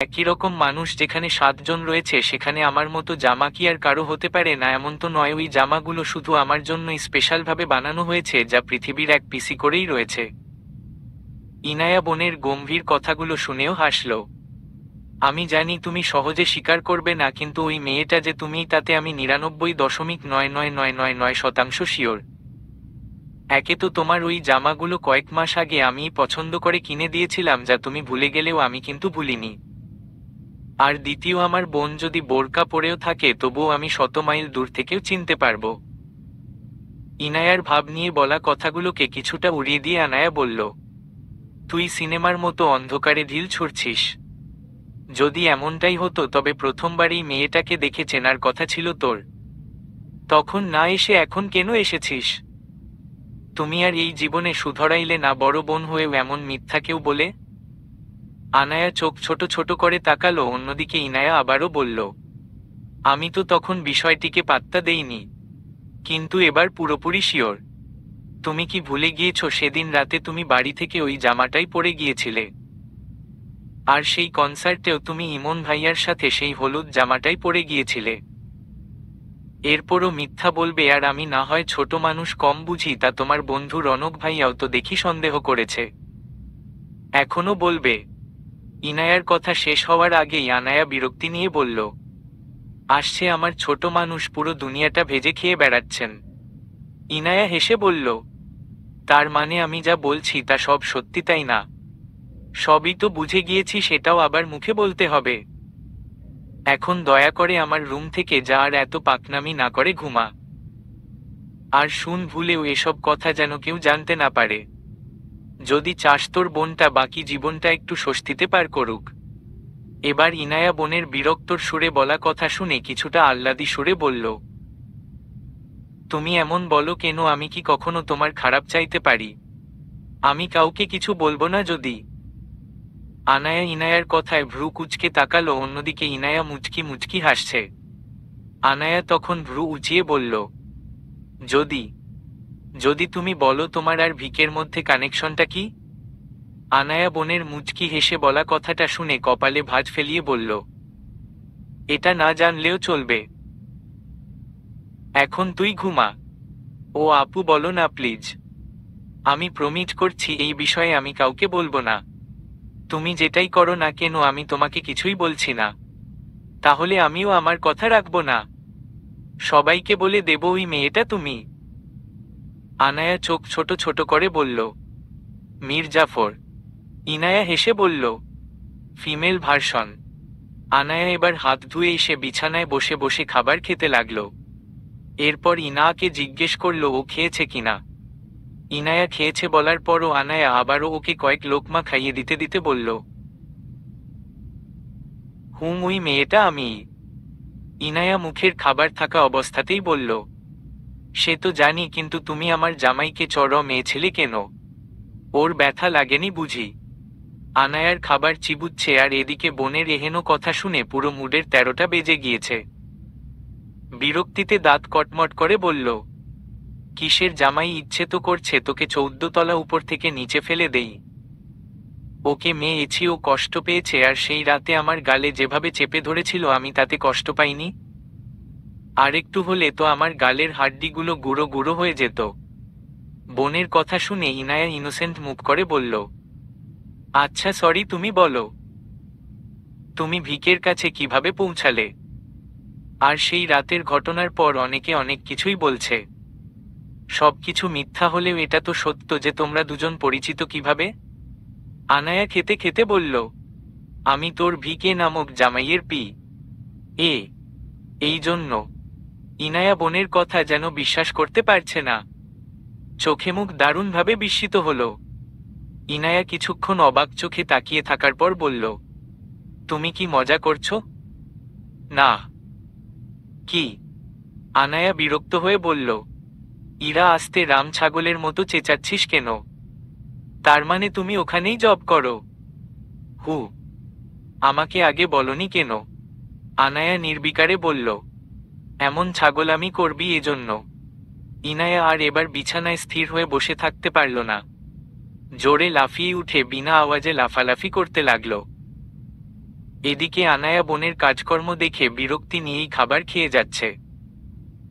একই রকম মানুষ যেখানে 7 জন রয়েছে সেখানে আমার মতো জামা কি আর কারো হতে পারে না? এমন তো নয়, ওই জামাগুলো শুধু আমার জন্যই স্পেশালভাবে বানানো হয়েছে, যা পৃথিবীর এক পিসি করেই রয়েছে। ইনায়া বোনের গম্ভীর কথাগুলো শুনেও হাসল। আমি জানি তুমি সহজে স্বীকার করবে না, কিন্তু ওই মেয়েটা যে তুমিই তাতে আমি 99.99999% শিওর। একে তো তোমার ওই জামাগুলো কয়েক মাস আগে আমিই পছন্দ করে কিনে দিয়েছিলাম, যা তুমি ভুলে গেলেও আমি কিন্তু ভুলিনি। আর দ্বিতীয়, আমার বোন যদি বোরকা পরেও থাকে তবুও আমি 100 মাইল দূর থেকেও চিনতে পারবো। ইনায়ার ভাব নিয়ে বলা কথাগুলোকে কিছুটা উড়িয়ে দিয়ে আনায়া বলল, তুই সিনেমার মতো অন্ধকারে ঢিল ছুড়ছিস। যদি এমনটাই হতো তবে প্রথমবারই মেয়েটাকে দেখে চেনার কথা ছিল তোর। তখন না এসে এখন কেন এসেছিস? তুমি আর এই জীবনে শুধরাইলে না বড় বোন হয়েও এমন মিথ্যা কেউ বলে? আনায়া চোখ ছোট ছোট করে তাকালো। অন্যদিকে ইনায়া আবারও বলল, আমি তো তখন বিষয়টিকে পাত্তা দেইনি, কিন্তু এবার পুরোপুরি শিওর। তুমি কি ভুলে গিয়েছো সেদিন রাতে তুমি বাড়ি থেকে ওই জামাটাই পরে গিয়েছিলে? আর সেই কনসার্টেও তুমি ইমন ভাইয়ার সাথে সেই হলুদ জামাটাই পরে গিয়েছিলে। এরপরও মিথ্যা বলবে? আর আমি না হয় ছোট মানুষ, কম বুঝি, তা তোমার বন্ধু রনক ভাইয়াও তো দেখি সন্দেহ করেছে। এখনো বলবে? ইনায়ার কথা শেষ হওয়ার আগেই আনায়া বিরক্তি নিয়ে বলল, আসছে আমার ছোট মানুষ, পুরো দুনিয়াটা ভেজে খেয়ে বেড়াচ্ছেন। ইনায়া হেসে বলল, তার মানে আমি যা বলছি তা সব সত্যি, তাই না? সবই তো বুঝে গিয়েছি, সেটাও আবার মুখে বলতে হবে? এখন দয়া করে আমার রুম থেকে যা, আর এত পাকনামি না করে ঘুমা। আর শুন, ভুলেও এসব কথা যেন কেউ জানতে না পারে। যদি চাস তোর বোনটা বাকি জীবনটা একটু স্বস্তিতে পার করুক। এবার ইনায়া বোনের বিরক্তর সুরে বলা কথা শুনে কিছুটা আহ্লাদি সুরে বলল, তুমি এমন বলো কেন? আমি কি কখনো তোমার খারাপ চাইতে পারি? আমি কাউকে কিছু বলবো না যদি। আনায়া ইনায়ার কথায় ভ্রু কুঁচকে তাকালো। অন্যদিকে ইনায়া মুচকি মুচকি হাসছে। আনায়া তখন ভ্রু উঁচিয়ে বলল, যদি যদি তুমি বলো তোমার আর ভিকের মধ্যে কানেকশনটা কি? আনায়া বোনের মুচকি হেসে বলা কথাটা শুনে কপালে ভাঁজ ফেলিয়ে বলল, এটা না জানলেও চলবে। এখন তুই ঘুমা। ও আপু, বলো না প্লিজ। আমি প্রমিস করছি এই বিষয়ে আমি কাউকে বলবো না। তুমি যেটাই করো না কেন আমি তোমাকে কিছুই বলছি না। তাহলে আমিও আমার কথা রাখবো না। সবাইকে বলে দেব ওই মেয়েটা তুমি। আনায়া চোখ ছোট ছোট করে বলল, মীর জাফর। ইনায়া হেসে বলল, ফিমেল ভার্সন। আনায়া এবার হাত ধুয়ে এসে বিছানায় বসে বসে খাবার খেতে লাগলো। এরপর ইনায়াকে জিজ্ঞেস করল ও খেয়েছে কিনা। ইনায়া খেয়েছে বলার পরও আনায়া আবারও ওকে কয়েক লোকমা খাইয়ে দিতে দিতে বলল, ওই মেয়েটা আমি। ইনায়া মুখের খাবার থাকা অবস্থাতেই বলল, সে তো জানি, কিন্তু তুমি আমার জামাইকে চড় মেয়েছিলে কেন? ওর ব্যথা লাগেনি বুঝি? আনায়ার খাবার চিবুচ্ছে, আর এদিকে বোনের এহেনো কথা শুনে পুরো মুডের 13টা বেজে গিয়েছে। বিরক্তিতে দাঁত কটমট করে বলল, কিসের জামাই? ইচ্ছে তো করছে তোকে 14 তলা উপর থেকে নিচে ফেলে দেই। ওকে মেয়েছি, ও কষ্ট পেয়েছে, আর সেই রাতে আমার গালে যেভাবে চেপে ধরেছিল আমি তাতে কষ্ট পাইনি? আরেকটু হলে তো আমার গালের হাড্ডিগুলো গুঁড়ো গুঁড়ো হয়ে যেত। বোনের কথা শুনে ইনায়া ইনোসেন্ট মুখ করে বলল, আচ্ছা সরি, তুমি বলো, তুমি ভিকের কাছে কিভাবে পৌঁছালে? আর সেই রাতের ঘটনার পর অনেকে অনেক কিছুই বলছে। সবকিছু মিথ্যা হলেও এটা তো সত্য যে তোমরা দুজন পরিচিত কিভাবে? আনায়া খেতে খেতে বলল, আমি তোর ভিকে নামক জামাইয়ের পি এ। এই জন্য? ইনায়া বোনের কথা যেন বিশ্বাস করতে পারছে না। চোখে মুখ দারুণভাবে বিস্মিত হল। ইনায়া কিছুক্ষণ অবাক চোখে তাকিয়ে থাকার পর বলল, তুমি কি মজা করছো? না। কি? আনায়া বিরক্ত হয়ে বলল, ইরা, আস্তে রাম ছাগলের মতো চেঁচাচ্ছিস কেন? তার মানে তুমি ওখানেই জব করো? হু, আমাকে আগে বলনি কেন? আনায়া নির্বিকারে বলল, এমন ছাগলামি করবি এজন্য? ইনায়া আর এবার বিছানায় স্থির হয়ে বসে থাকতে পারল না। জোরে লাফিয়ে উঠে বিনা আওয়াজে লাফালাফি করতে লাগল। এদিকে আনায়া বোনের কাজকর্ম দেখে বিরক্তি নিয়েই খাবার খেয়ে যাচ্ছে।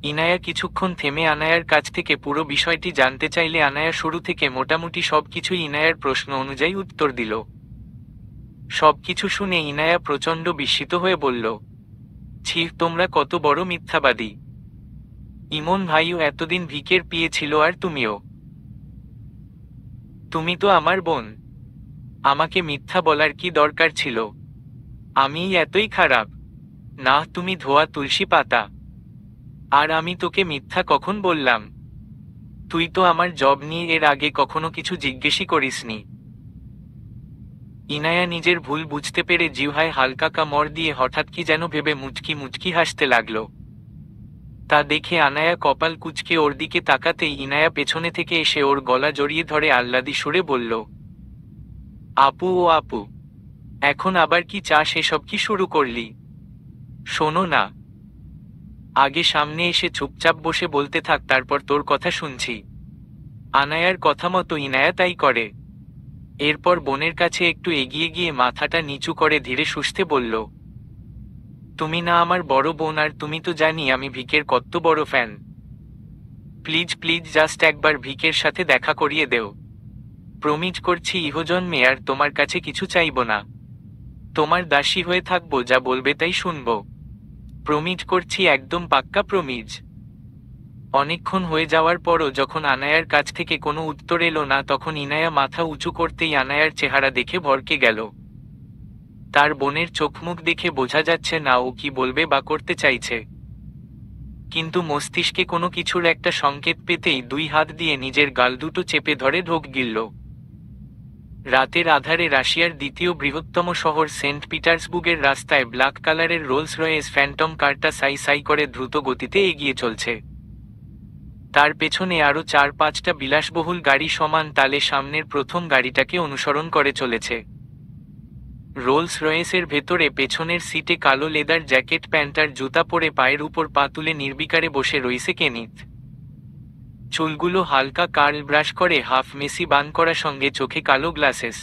ইনায়া কিছুক্ষণ থেমে আনায়ার কাছ থেকে পুরো বিষয়টি জানতে চাইলে আনায়া শুরু থেকে মোটামুটি সবকিছুই ইনায়ার প্রশ্ন অনুযায়ী উত্তর দিল। সবকিছু শুনে ইনায়া প্রচণ্ড বিস্মিত হয়ে বলল, ছি, তোমরা কত বড় মিথ্যাবাদী। ইমন ভাইও এতদিন ভিকের পেয়েছিল আর তুমিও। তুমি তো আমার বোন, আমাকে মিথ্যা বলার কি দরকার ছিল? আমিই এতই খারাপ? না, তুমি ধোয়া তুলসী পাতা। আর আমি তোকে মিথ্যা কখন বললাম? তুই তো আমার জব নিয়ে এর আগে কখনো কিছু জিজ্ঞেসই করিসনি। ইনায়া নিজের ভুল বুঝতে পেরে জিহ্বায় হালকা কামড় দিয়ে হঠাৎ কি যেন ভেবে মুচকি মুচকি হাসতে লাগলো। তা দেখে আনায়া কপাল কুঁচকে ওর দিকে তাকাতেই ইনায়া পেছনে থেকে এসে ওর গলা জড়িয়ে ধরে আহ্লাদি সুরে বলল, আপু ও আপু, এখন আবার কি চাস? এসব কি শুরু করলি? শোনো না, আগে সামনে এসে চুপচাপ বসে বলতে থাক, তারপর তোর কথা শুনছি। আনায়ার কথা মতো ইনায়া তাই করে। এরপর বোনের কাছে একটু এগিয়ে গিয়ে মাথাটা নিচু করে ধীরে সুস্থে বলল, তুমি না আমার বড় বোন, আর তুমি তো জানি আমি ভিকের কত বড় ফ্যান। প্লিজ প্লিজ জাস্ট একবার ভিকের সাথে দেখা করিয়ে দেও। প্রমিজ করছি ইহজন্মে আর তোমার কাছে কিছু চাইব না। তোমার দাসী হয়ে থাকবো, যা বলবে তাই শুনবো। প্রমিজ করছি, একদম পাক্কা প্রমিজ। অনেকক্ষণ হয়ে যাওয়ার পরও যখন আনায়ার কাছ থেকে কোনো উত্তর এলো না, তখন ইনায়া মাথা উঁচু করতেই আনায়ার চেহারা দেখে ভরকে গেল। তার বোনের চোখমুখ দেখে বোঝা যাচ্ছে না ও কি বলবে বা করতে চাইছে, কিন্তু মস্তিষ্কে কোনো কিছুর একটা সংকেত পেতেই দুই হাত দিয়ে নিজের গাল দুটো চেপে ধরে ঢোক গিলল। রাতের আধারে রাশিয়ার দ্বিতীয় বৃহত্তম শহর সেন্ট পিটার্সবুর্গের রাস্তায় ব্ল্যাক কালারের রোলস রয়েস ফ্যান্টম কারটা সাই সাই করে দ্রুত গতিতে এগিয়ে চলছে। তার পেছনে আরও 4-5টা বিলাসবহুল গাড়ি সমান তালে সামনের প্রথম গাড়িটাকে অনুসরণ করে চলেছে। রোলস রয়েসের ভেতরে পেছনের সিটে কালো লেদার জ্যাকেট, প্যান্ট আর জুতা পরে পায়ের উপর পা তুলে নির্বিকারে বসে রয়েছে কেনিথ। চুলগুলো হালকা কার্ল ব্রাশ করে হাফ মেসি বান করা, সঙ্গে চোখে কালো গ্লাসেস।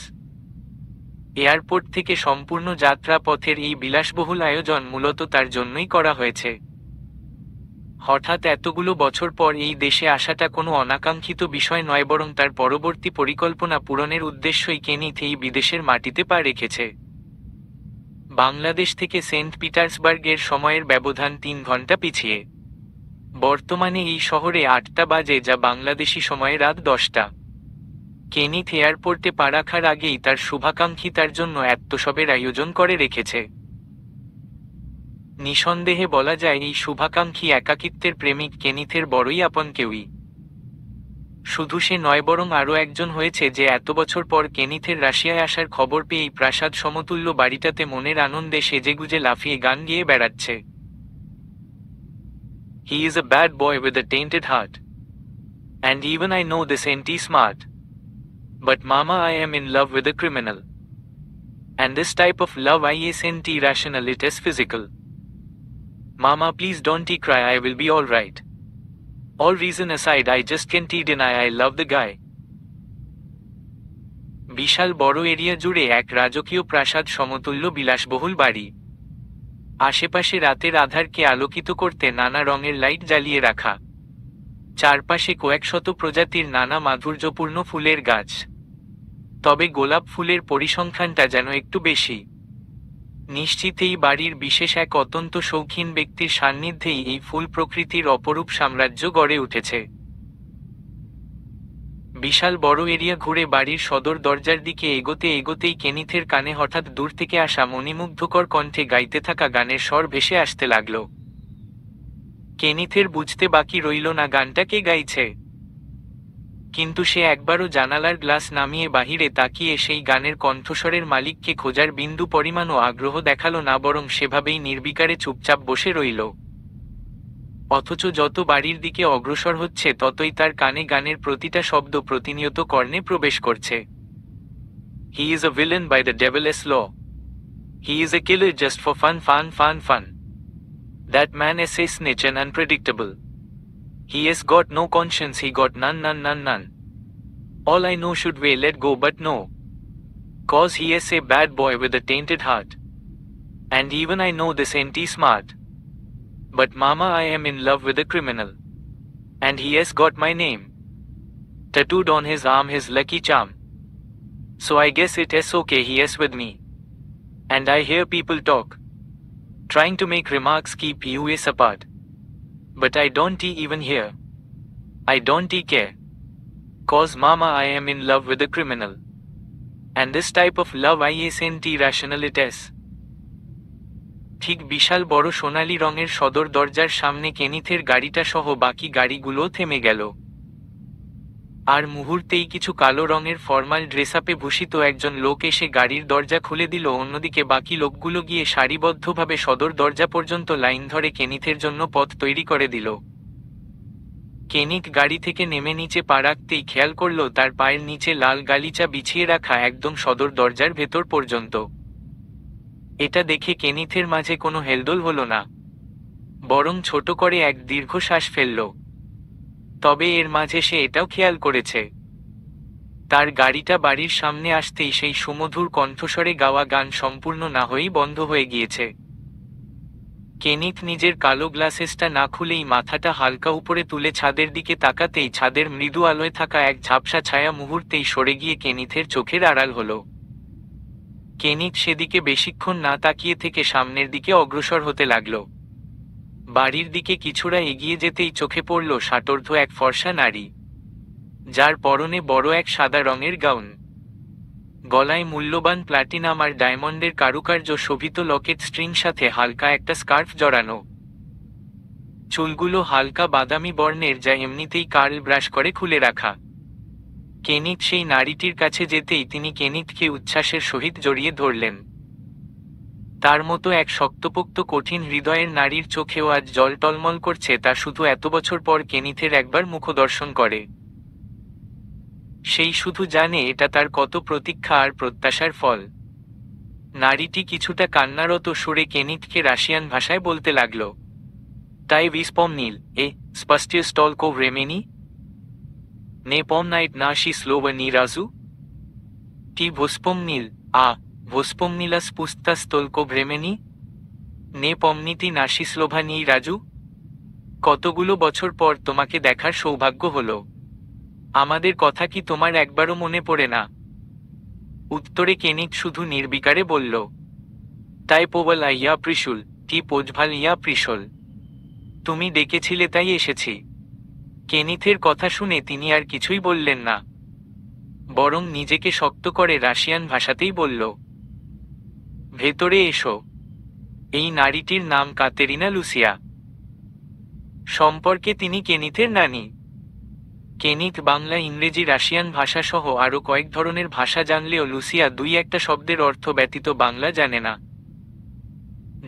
এয়ারপোর্ট থেকে সম্পূর্ণ যাত্রা পথের এই বিলাসবহুল আয়োজন মূলত তার জন্যই করা হয়েছে। হঠাৎ এতগুলো বছর পর এই দেশে আসাটা কোনো অনাকাঙ্ক্ষিত বিষয় নয়, বরং তার পরবর্তী পরিকল্পনা পূরণের উদ্দেশ্যই কেনিথ এই বিদেশের মাটিতে পা রেখেছে। বাংলাদেশ থেকে সেন্ট পিটার্সবার্গের সময়ের ব্যবধান 3 ঘন্টা পিছিয়ে। বর্তমানে এই শহরে 8টা বাজে, যা বাংলাদেশি সময়ে রাত 10টা। কেনিথ এয়ারপোর্টে পা রাখার আগেই তার শুভাকাঙ্ক্ষী তার জন্য এত্তসবের আয়োজন করে রেখেছে। নিঃসন্দেহে বলা যায় এই শুভাকাঙ্ক্ষী একাকিত্বের প্রেমিক কেনিথের বড়ই আপন কেউই। শুধু সে নয়, বরং আরও একজন হয়েছে যে এত বছর পর কেনিথের রাশিয়ায় আসার খবর পেয়ে এই প্রাসাদ সমতুল্য বাড়িটাতে মনের আনন্দে সেজেগুজে লাফিয়ে গান গেয়ে বেড়াচ্ছে। He is a bad boy with a tainted heart. And even I know this ain't smart. But mama, I am in love with a criminal. And this type of love isn't irrational, it is physical. Mama, please don't cry, I will be alright. All reason aside, I just can't deny I love the guy. বিশাল বড় area জুড়ে এক রাজকীয় প্রাসাদ সমতুল্য বিলাসবহুল বাড়ি। আশেপাশে রাতের আধারকে আলোকিত করতে নানা রঙের লাইট জ্বালিয়ে রাখা। চারপাশে কয়েকশত প্রজাতির নানা মাধুর্যপূর্ণ ফুলের গাছ। তবে গোলাপ ফুলের পরিসংখ্যানটা যেন একটু বেশি। নিশ্চিত এই বাড়ির বিশেষ এক অত্যন্ত শৌখিন ব্যক্তির সান্নিধ্যেই এই ফুল প্রকৃতির অপরূপ সাম্রাজ্য গড়ে উঠেছে। বিশাল বড় এরিয়া ঘুরে বাড়ির সদর দরজার দিকে এগোতে এগোতেই কেনিথের কানে হঠাৎ দূর থেকে আসা মণিমুগ্ধকর কণ্ঠে গাইতে থাকা গানের স্বর ভেসে আসতে লাগল। কেনিথের বুঝতে বাকি রইল না গানটা কে গাইছে, কিন্তু সে একবারও জানালার গ্লাস নামিয়ে বাহিরে তাকিয়ে সেই গানের কণ্ঠস্বরের মালিককে খোঁজার বিন্দু পরিমাণও আগ্রহ দেখালো না, বরং সেভাবেই নির্বিকারে চুপচাপ বসে রইল। অথচ যত বাড়ির দিকে অগ্রসর হচ্ছে ততই তার কানে গানের প্রতিটা শব্দ প্রতিনিয়ত কর্ণে প্রবেশ করছে। He is a villain by the devil's law. He is a killer just for fun, fun, fun, fun. That man is a snitch and unpredictable. He has got no conscience, he got none, none, none, none. All I know should we let go but no. Cause he is a bad boy with a tainted heart. And even I know this ain't smart. But mama, I am in love with a criminal. And he has got my name tattooed on his arm, his lucky charm. So I guess it is okay he is with me. And I hear people talk, trying to make remarks keep us apart. But I don't even hear. I don't care. Cause mama, I am in love with a criminal. And this type of love isn't irrational, it is. ঠিক বিশাল বড় সোনালী রঙের সদর দরজার সামনে কেনিথের গাড়িটা সহ বাকি গাড়িগুলো থেমে গেল। আর মুহূর্তেই কিছু কালো রঙের ফর্মাল ড্রেসআপে ভূষিত একজন লোক এসে গাড়ির দরজা খুলে দিল। অন্যদিকে বাকি লোকগুলো গিয়ে সারিবদ্ধভাবে সদর দরজা পর্যন্ত লাইন ধরে কেনিথের জন্য পথ তৈরি করে দিল। কেনিথ গাড়ি থেকে নেমে নিচে পা রাখতেই খেয়াল করল তার পায়ের নিচে লাল গালিচা বিছিয়ে রাখা একদম সদর দরজার ভেতর পর্যন্ত। এটা দেখে কেনিথের মাঝে কোনো হেলদোল হলো না, বরং ছোট করে এক দীর্ঘশ্বাস ফেলল। তবে এর মাঝে সে এটাও খেয়াল করেছে, তার গাড়িটা বাড়ির সামনে আসতেই সেই সুমধুর কণ্ঠস্বরে গাওয়া গান সম্পূর্ণ না হয়েই বন্ধ হয়ে গিয়েছে। কেনিথ নিজের কালো গ্লাসেসটা না খুলেই মাথাটা হালকা উপরে তুলে ছাদের দিকে তাকাতেই ছাদের মৃদু আলোয় থাকা এক ঝাপসা ছায়া মুহূর্তেই সরে গিয়ে কেনিথের চোখের আড়াল হলো। কেনিথ সেদিকে বেশিক্ষণ না তাকিয়ে থেকে সামনের দিকে অগ্রসর হতে লাগল। বাড়ির দিকে কিছুটা এগিয়ে যেতেই চোখে পড়ল ষাটোর্ধ্ব এক ফর্সা নারী, যার পরনে বড় এক সাদা রঙের গাউন, গলায় মূল্যবান প্লাটিনাম আর ডায়মন্ডের কারুকার্য শোভিত লকেট স্ট্রিং সাথে হালকা একটা স্কার্ফ জড়ানো। চুলগুলো হালকা বাদামি বর্ণের, যা এমনিতেই কার্ল ব্রাশ করে খুলে রাখা। কেনিথ সেই নারীটির কাছে যেতেই তিনি কেনিথকে উচ্ছ্বাসের সহিত জড়িয়ে ধরলেন। তার মতো এক শক্তপোক্ত কঠিন হৃদয়ের নারীর চোখেও আজ জল টলমল করছে, তা শুধু এত বছর পর কেনিথের একবার মুখদর্শন করে। সেই শুধু জানে এটা তার কত প্রতীক্ষা আর প্রত্যাশার ফল। নারীটি কিছুটা কান্নারত সুরে কেনিথকে রাশিয়ান ভাষায় বলতে লাগল, তাই ভিস্পমনিল এ স্পষ্ট্য স্টলকো ভ্রেমেনি নে পমনাইট নাশি স্লোভনি রাজু টি ভোস্পমনিল আ ভোস্পমনিলাস পুস্তাস তোলকো ভ্রেমেনি নে পমনিতি নাশি স্লোভানি রাজু। কতগুলো বছর পর তোমাকে দেখার সৌভাগ্য হলো, আমাদের কথা কি তোমার একবারও মনে পড়ে না? উত্তরে কেনিথ শুধু নির্বিকারে বলল, তাই পোবল আইয়া প্রিশুল টি পোজভাল ইয়া প্রিশল। তুমি ডেকেছিলে তাই এসেছি। কেনিথের কথা শুনে তিনি আর কিছুই বললেন না, বরং নিজেকে শক্ত করে রাশিয়ান ভাষাতেই বলল, ভেতরে এসো। এই নারীটির নাম কাতেরিনা লুসিয়া। সম্পর্কে তিনি কেনিথের নানি। কেনিথ বাংলা, ইংরেজি, রাশিয়ান ভাষা সহ আরও কয়েক ধরনের ভাষা জানলেও লুসিয়া দুই একটা শব্দের অর্থ ব্যতীত বাংলা জানে না,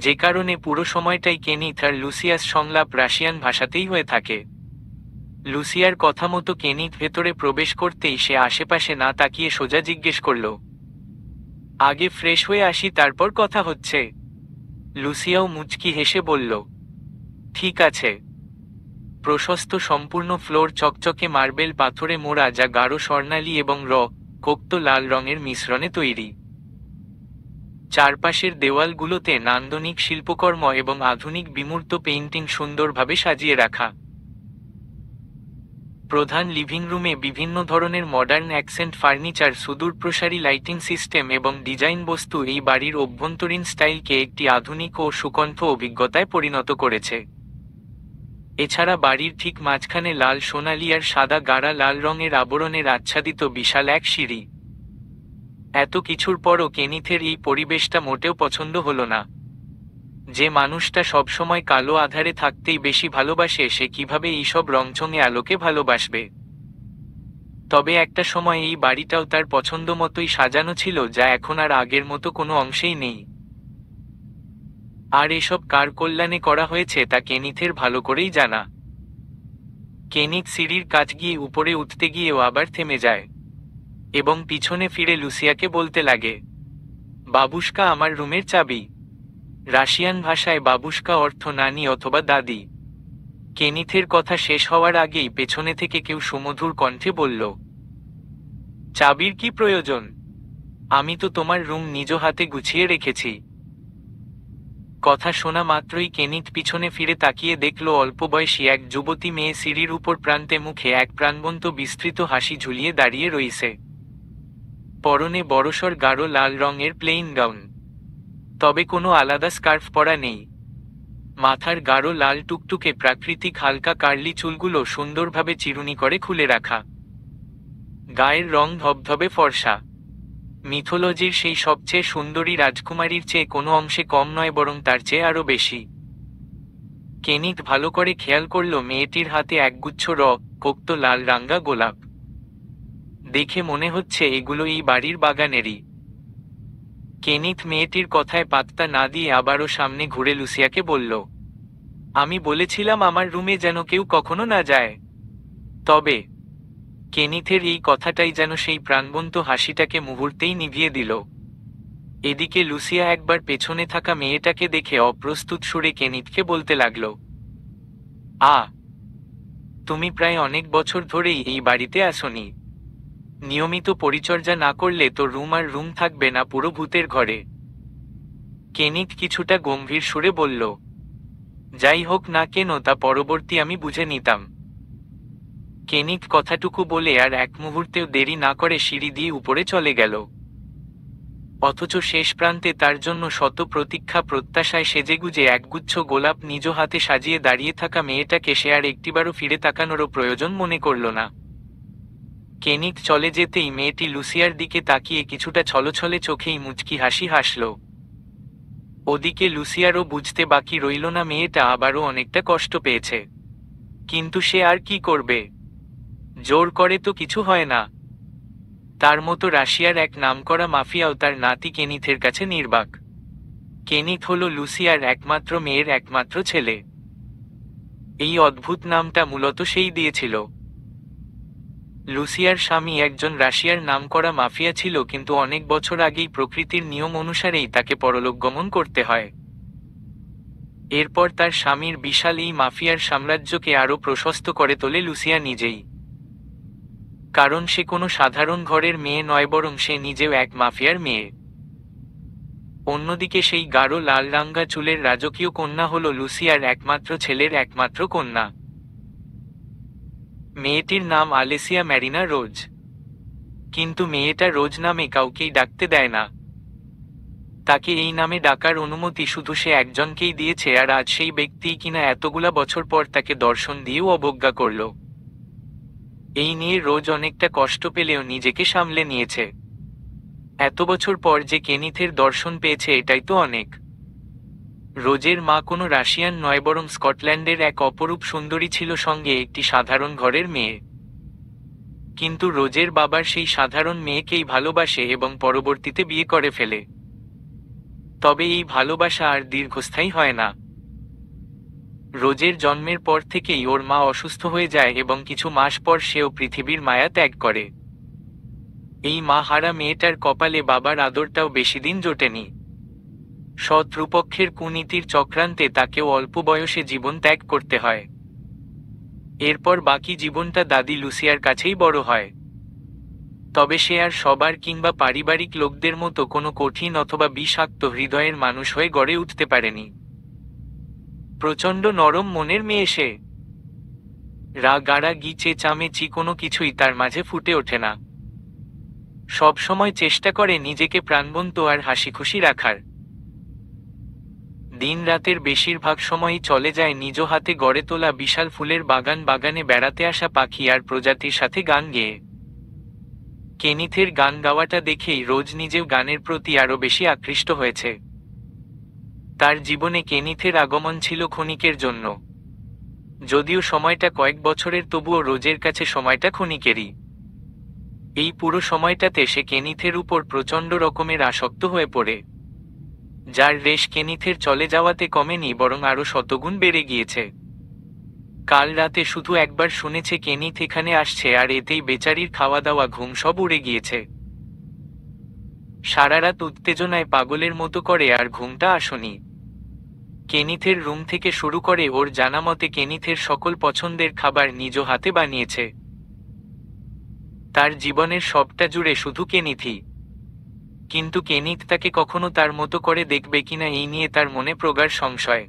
যে কারণে পুরো সময়টাই কেনিথ আর লুসিয়াস সংলাপ রাশিয়ান ভাষাতেই হয়ে থাকে। লুসিয়ার কথা মতো কেনিথ ভেতরে প্রবেশ করতেই সে আশেপাশে না তাকিয়ে সোজা জিজ্ঞেস করল, আগে ফ্রেশ হয়ে আসি, তারপর কথা হচ্ছে। লুসিয়াও মুচকি হেসে বলল, ঠিক আছে। প্রশস্ত সম্পূর্ণ ফ্লোর চকচকে মার্বেল পাথরে মোড়া, যা গাঢ় স্বর্ণালী এবং কোক্ত লাল রঙের মিশ্রণে তৈরি। চারপাশের দেওয়ালগুলোতে নান্দনিক শিল্পকর্ম এবং আধুনিক বিমূর্ত পেইন্টিং সুন্দরভাবে সাজিয়ে রাখা। প্রধান লিভিং রুমে বিভিন্ন ধরনের মডার্ন অ্যাকসেন্ট ফার্নিচার, সুদূরপ্রসারী লাইটিং সিস্টেম এবং ডিজাইন বস্তু এই বাড়ির অভ্যন্তরীণ স্টাইলকে একটি আধুনিক ও সুকণ্ঠ অভিজ্ঞতায় পরিণত করেছে। এছাড়া বাড়ির ঠিক মাঝখানে লাল, সোনালী আর সাদা গাঢ় লাল রঙের আবরণের আচ্ছাদিত বিশাল এক সিঁড়ি। এত কিছুর পরও কেনিথের এই পরিবেশটা মোটেও পছন্দ হলো না। যে মানুষটা সবসময় কালো আধারে থাকতেই বেশি ভালোবাসে, সে কিভাবে এইসব রংচঙে আলোকে ভালোবাসবে? তবে একটা সময় এই বাড়িটাও তার পছন্দ মতোই সাজানো ছিল, যা এখন আর আগের মতো কোনো অংশেই নেই। আর এসব কার কল্যাণে করা হয়েছে তা কেনিথের ভালো করেই জানা। কেনিথ সিঁড়ির কাছ গিয়ে উপরে উঠতে গিয়েও আবার থেমে যায় এবং পিছনে ফিরে লুসিয়াকে বলতে লাগে, বাবুস্কা আমার রুমের চাবি। রাশিয়ান ভাষায় বাবুস্কা অর্থ নানি অথবা দাদি। কেনিথের কথা শেষ হওয়ার আগেই পেছনে থেকে কেউ সুমধুর কণ্ঠে বলল, চাবির কি প্রয়োজন? আমি তো তোমার রুম নিজ হাতে গুছিয়ে রেখেছি। কথা শোনা মাত্রই কেনিথ পিছনে ফিরে তাকিয়ে দেখল অল্প বয়সী এক যুবতী মেয়ে সিঁড়ির উপর প্রান্তে মুখে এক প্রাণবন্ত বিস্তৃত হাসি ঝুলিয়ে দাঁড়িয়ে রইছে। পরনে বড়সড় গাঢ় লাল রঙের প্লেইন গাউন, তবে কোনো আলাদা স্কার্ফ পরা নেই। মাথার গাঢ় লাল টুকটুকে প্রাকৃতিক হালকা কার্লি চুলগুলো সুন্দরভাবে চিরুনি করে খুলে রাখা। গায়ের রং ধবধবে ফর্সা, মিথোলজির সেই সবচেয়ে সুন্দরী রাজকুমারীর চেয়ে কোনো অংশে কম নয়, বরং তার চেয়ে আরও বেশি। কেনিথ ভালো করে খেয়াল করল মেয়েটির হাতে একগুচ্ছ পোক্ত লাল রাঙ্গা গোলাপ। দেখে মনে হচ্ছে এগুলো এই বাড়ির বাগানেরই। কেনিথ মেয়েটির কথায় পাত্তা না দিয়ে আবারও সামনে ঘুরে লুসিয়াকে বলল, আমি বলেছিলাম আমার রুমে যেন কেউ কখনো না যায়। তবে কেনিথের এই কথাটাই যেন সেই প্রাণবন্ত হাসিটাকে মুহূর্তেই নিভিয়ে দিল। এদিকে লুসিয়া একবার পেছনে থাকা মেয়েটাকে দেখে অপ্রস্তুত সুরে কেনিথকে বলতে লাগল, তুমি প্রায় অনেক বছর ধরেই এই বাড়িতে আসোনি। নিয়মিত পরিচর্যা না করলে তো রুম আর রুম থাকবে না, পুরো ভূতের ঘরে। কেনিথ কিছুটা গম্ভীর সুরে বলল, যাই হোক না কেন তা পরবর্তী আমি বুঝে নিতাম। কেনিথ কথাটুকু বলে আর এক মুহূর্তেও দেরি না করে সিঁড়ি দিয়ে উপরে চলে গেল। অথচ শেষ প্রান্তে তার জন্য শত প্রতীক্ষা প্রত্যাশায় সেজেগুজে একগুচ্ছ গোলাপ নিজ হাতে সাজিয়ে দাঁড়িয়ে থাকা মেয়েটাকে সে আর একটিবারও ফিরে তাকানোরও প্রয়োজন মনে করল না। কেনিথ চলে যেতেই মেয়েটি লুসিয়ার দিকে তাকিয়ে কিছুটা ছলছলে চোখেই মুচকি হাসি হাসল। ওদিকে লুসিয়ারও বুঝতে বাকি রইল না মেয়েটা আবারও অনেকটা কষ্ট পেয়েছে, কিন্তু সে আর কি করবে? জোর করে তো কিছু হয় না। তার মতো রাশিয়ার এক নামকরা মাফিয়াও তার নাতি কেনিথের কাছে নির্বাক। কেনিথ হল লুসিয়ার একমাত্র মেয়ের একমাত্র ছেলে। এই অদ্ভুত নামটা মূলত সেই দিয়েছিল। লুসিয়ার স্বামী একজন রাশিয়ার নামকরা মাফিয়া ছিল, কিন্তু অনেক বছর আগেই প্রকৃতির নিয়ম অনুসারেই তাকে পরলোকগমন করতে হয়। এরপর তার স্বামীর বিশাল এই মাফিয়ার সাম্রাজ্যকে আরও প্রশস্ত করে তোলে লুসিয়া নিজেই। কারণ সে কোনো সাধারণ ঘরের মেয়ে নয়, বরং সে নিজেও এক মাফিয়ার মেয়ে। অন্যদিকে সেই গাঢ় লাল রাঙ্গা চুলের রাজকীয় কন্যা হল লুসিয়ার একমাত্র ছেলের একমাত্র কন্যা। মেয়েটির নাম আলেসিয়া ম্যারিনা রোজ। কিন্তু মেয়েটা রোজ নামে কাউকেই ডাকতে দেয় না। তাকে এই নামে ডাকার অনুমতি শুধু সে একজনকেই দিয়েছে, আর আজ সেই ব্যক্তিই কিনা এতগুলা বছর পর তাকে দর্শন দিয়েও অবজ্ঞা করল। এই নিয়ে রোজ অনেকটা কষ্ট পেলেও নিজেকে সামলে নিয়েছে। এত বছর পর যে কেনিথের দর্শন পেয়েছে এটাই তো অনেক। রোজের মা কোনো রাশিয়ান নয়, বরং স্কটল্যান্ডের এক অপরূপ সুন্দরী ছিল, সঙ্গে একটি সাধারণ ঘরের মেয়ে। কিন্তু রোজের বাবার সেই সাধারণ মেয়েকেই ভালোবাসে এবং পরবর্তীতে বিয়ে করে ফেলে। তবে এই ভালোবাসা আর দীর্ঘস্থায়ী হয় না। রোজের জন্মের পর থেকেই ওর মা অসুস্থ হয়ে যায় এবং কিছু মাস পর সেও পৃথিবীর মায়া ত্যাগ করে। এই মা হারা মেয়েটার কপালে বাবার আদরটাও বেশিদিন জোটেনি। শত্রুপক্ষের কুনীতির চক্রান্তে তাকেও অল্প বয়সে জীবন ত্যাগ করতে হয়। এরপর বাকি জীবনটা দাদি লুসিয়ার কাছেই বড় হয়। তবে সে আর সবার কিংবা পারিবারিক লোকদের মতো কোনো কঠিন অথবা বিষাক্ত হৃদয়ের মানুষ হয়ে গড়ে উঠতে পারেনি। প্রচণ্ড নরম মনের মেয়ে সে। রাগারাগি চেঁচামেচি কোনো কিছুই তার মাঝে ফুটে ওঠে না। সব সময় চেষ্টা করে নিজেকে প্রাণবন্ত আর হাসিখুশি রাখার। দিন রাতের বেশিরভাগ সময়ই চলে যায় নিজ হাতে গড়ে তোলা বিশাল ফুলের বাগানে বেড়াতে আসা পাখি আর প্রজাতির সাথে গান গেয়ে। কেনিথের গান গাওয়াটা দেখেই রোজ নিজেও গানের প্রতি আরও বেশি আকৃষ্ট হয়েছে। তার জীবনে কেনিথের আগমন ছিল ক্ষণিকের জন্য। যদিও সময়টা কয়েক বছরের, তবুও রোজের কাছে সময়টা ক্ষণিকেরই। এই পুরো সময়টাতে সে কেনিথের উপর প্রচণ্ড রকমের আসক্ত হয়ে পড়ে, যার রেশ কেনিথের চলে যাওয়াতে কমেনি, বরং আরও শতগুণ বেড়ে গিয়েছে। কাল রাতে শুধু একবার শুনেছে কেনিথ এখানে আসছে, আর এতেই বেচারির খাওয়া দাওয়া ঘুম সব উড়ে গিয়েছে। সারা রাত উত্তেজনায় পাগলের মতো করে আর ঘুমটা আসেনি। কেনিথের রুম থেকে শুরু করে ওর জানামতে কেনিথের সকল পছন্দের খাবার নিজ হাতে বানিয়েছে। তার জীবনের সবটা জুড়ে শুধু কেনিথই। কিন্তু কেনিথ তাকে কখনো তার মতো করে দেখবে কিনা এই নিয়ে তার মনে প্রগাঢ় সংশয়।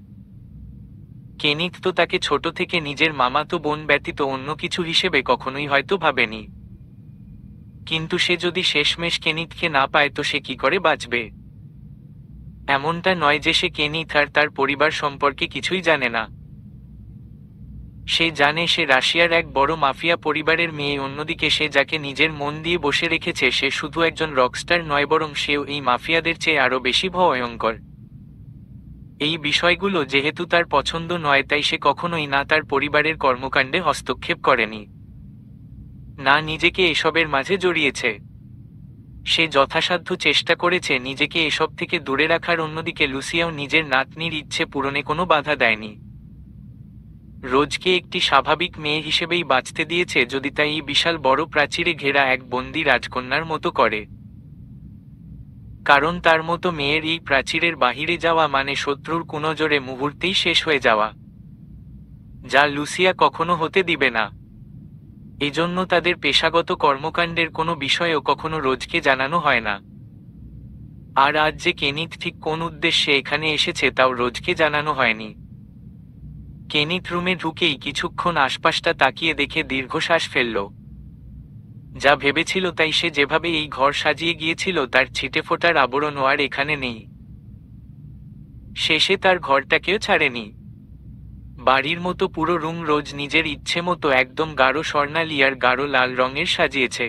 কেনিথ তো তাকে ছোট থেকে নিজের মামাতো বোন ব্যতীত অন্য কিছু হিসেবে কখনোই হয়তো ভাবেনি। কিন্তু সে যদি শেষমেশ কেনিথকে না পায় তো সে কি করে বাঁচবে? এমনটা নয় যে সে কেনিথ আর তার পরিবার সম্পর্কে কিছুই জানে না। সে জানে সে রাশিয়ার এক বড় মাফিয়া পরিবারের মেয়ে, অন্যদিকে সে যাকে নিজের মন দিয়ে বসে রেখেছে সে শুধু একজন রকস্টার নয়, বরং সেও এই মাফিয়াদের চেয়ে আরও বেশি ভয়ঙ্কর। এই বিষয়গুলো যেহেতু তার পছন্দ নয় তাই সে কখনোই না তার পরিবারের কর্মকাণ্ডে হস্তক্ষেপ করেনি, না নিজেকে এসবের মাঝে জড়িয়েছে। সে যথাসাধ্য চেষ্টা করেছে নিজেকে এসব থেকে দূরে রাখার, অন্যদিকে লুসিয়াও নিজের নাতনির ইচ্ছে পূরণে কোনো বাধা দেয়নি। রোজকে একটি স্বাভাবিক মেয়ে হিসেবেই বাঁচতে দিয়েছে, যদি তাই এই বিশাল বড় প্রাচীরে ঘেরা এক বন্দি রাজকন্যার মতো করে। কারণ তার মতো মেয়ের এই প্রাচীরের বাহিরে যাওয়া মানে শত্রুর কুনজরে মুহূর্তেই শেষ হয়ে যাওয়া, যা লুসিয়া কখনো হতে দিবে না। এজন্য তাদের পেশাগত কর্মকাণ্ডের কোনো বিষয়ও কখনো রোজকে জানানো হয় না। আর আজ যে কেনিথ ঠিক কোন উদ্দেশ্যে এখানে এসেছে তাও রোজকে জানানো হয়নি। কেনিথ রুমে ঢুকেই কিছুক্ষণ আশপাশটা তাকিয়ে দেখে দীর্ঘশ্বাস ফেলল। যা ভেবেছিল তাই, সে যেভাবে এই ঘর সাজিয়ে গিয়েছিল তার ছিটেফোঁটার আবরণও আর এখানে নেই। শেষে তার ঘরটাকেও ছাড়েনি। বাড়ির মতো পুরো রুম রোজ নিজের ইচ্ছে মতো একদম গাঢ় স্বর্ণালী আর গাঢ় লাল রঙের সাজিয়েছে।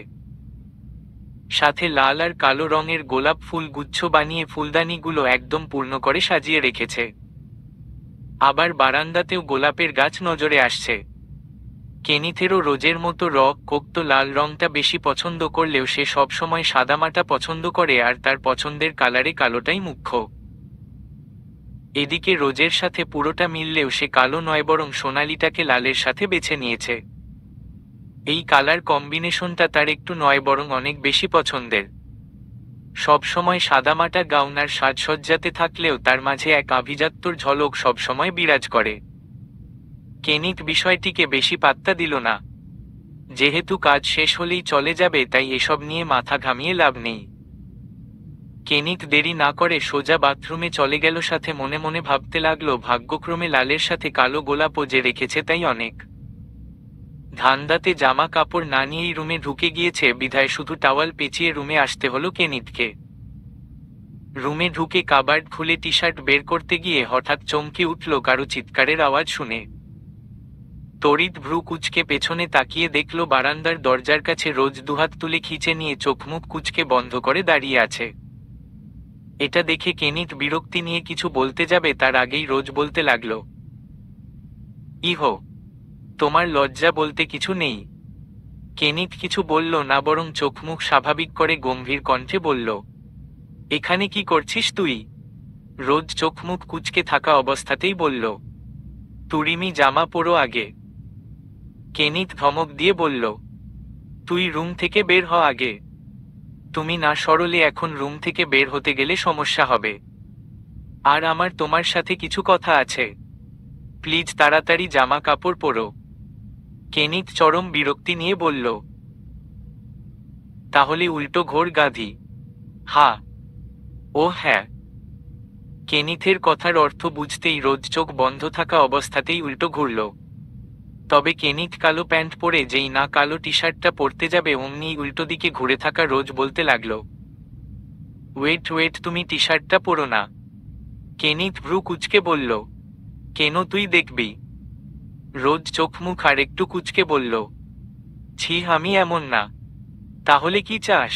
সাথে লাল আর কালো রঙের গোলাপ ফুল গুচ্ছ বানিয়ে ফুলদানিগুলো একদম পূর্ণ করে সাজিয়ে রেখেছে। আবার বারান্দাতেও গোলাপের গাছ নজরে আসছে। কেনিথেরও রোজের মতো কোক্ত লাল রংটা বেশি পছন্দ করলেও সে সবসময় সাদামাটা পছন্দ করে, আর তার পছন্দের কালারে কালোটাই মুখ্য। এদিকে রোজের সাথে পুরোটা মিললেও সে কালো নয় বরং সোনালিটাকে লালের সাথে বেছে নিয়েছে। এই কালার কম্বিনেশনটা তার একটু নয় বরং অনেক বেশি পছন্দের। সবসময় সাদামাটা গাউন আর সাজসজ্জাতে থাকলেও তার মাঝে এক আভিজাত্যর ঝলক সবসময় বিরাজ করে। কেনিথ বিষয়টিকে বেশি পাত্তা দিল না। যেহেতু কাজ শেষ হলেই চলে যাবে তাই এসব নিয়ে মাথা ঘামিয়ে লাভ নেই। কেনিথ দেরি না করে সোজা বাথরুমে চলে গেল, সাথে মনে মনে ভাবতে লাগলো ভাগ্যক্রমে লালের সাথে কালো গোলাপও যে রেখেছে তাই অনেক। ধান্দাতে জামা কাপড় না নিয়েই রুমে ঢুকে গিয়েছে বিধায় শুধু টাওয়াল পেঁচিয়ে রুমে আসতে হলো কেনিথকে। রুমে ঢুকে কাবার্ড খুলে টি শার্ট বের করতে গিয়ে হঠাৎ চমকে উঠল কারো চিৎকারের আওয়াজ শুনে। তড়িৎ ভ্রু কুঁচকে পেছনে তাকিয়ে দেখল বারান্দার দরজার কাছে রোজ দুহাত তুলে খিঁচে নিয়ে চোখমুখ কুঁচকে বন্ধ করে দাঁড়িয়ে আছে। এটা দেখে কেনিথ বিরক্তি নিয়ে কিছু বলতে যাবে তার আগেই রোজ বলতে লাগল, ইহো, তোমার লজ্জা বলতে কিছু নেই? কেনিথ কিছু বলল না বরং চোখমুখ স্বাভাবিক করে গম্ভীর কণ্ঠে বলল, এখানে কি করছিস তুই? রোজ চোখমুখ কুঁচকে থাকা অবস্থাতেই বলল, তুরিমি জামা পরো আগে। কেনিথ ধমক দিয়ে বলল, তুই রুম থেকে বের হ আগে। তুমি না সরলে এখন রুম থেকে বের হতে গেলে সমস্যা হবে। আর আমার তোমার সাথে কিছু কথা আছে। প্লিজ তাড়াতাড়ি জামা কাপড় পরো। কেনিথ চরম বিরক্তি নিয়ে বলল, তাহলে উল্টো ঘোর গাধি। হা, ও হ্যাঁ। কেনিথের কথার অর্থ বুঝতেই রোজ চোখ বন্ধ থাকা অবস্থাতেই উল্টো ঘুরল। তবে কেনিথ কালো প্যান্ট পরে যেই না কালো টি শার্টটা পরতে যাবে অমনি উল্টো দিকে ঘুরে থাকা রোজ বলতে লাগল, ওয়েট ওয়েট, তুমি টি শার্টটা পরো না। কেনিথ ভ্রু কুঁচকে বলল, কেন, তুই দেখবি? রোজ চোখ মুখ আর একটু কুঁচকে বলল, ছি, আমি এমন না। তাহলে কি চাস?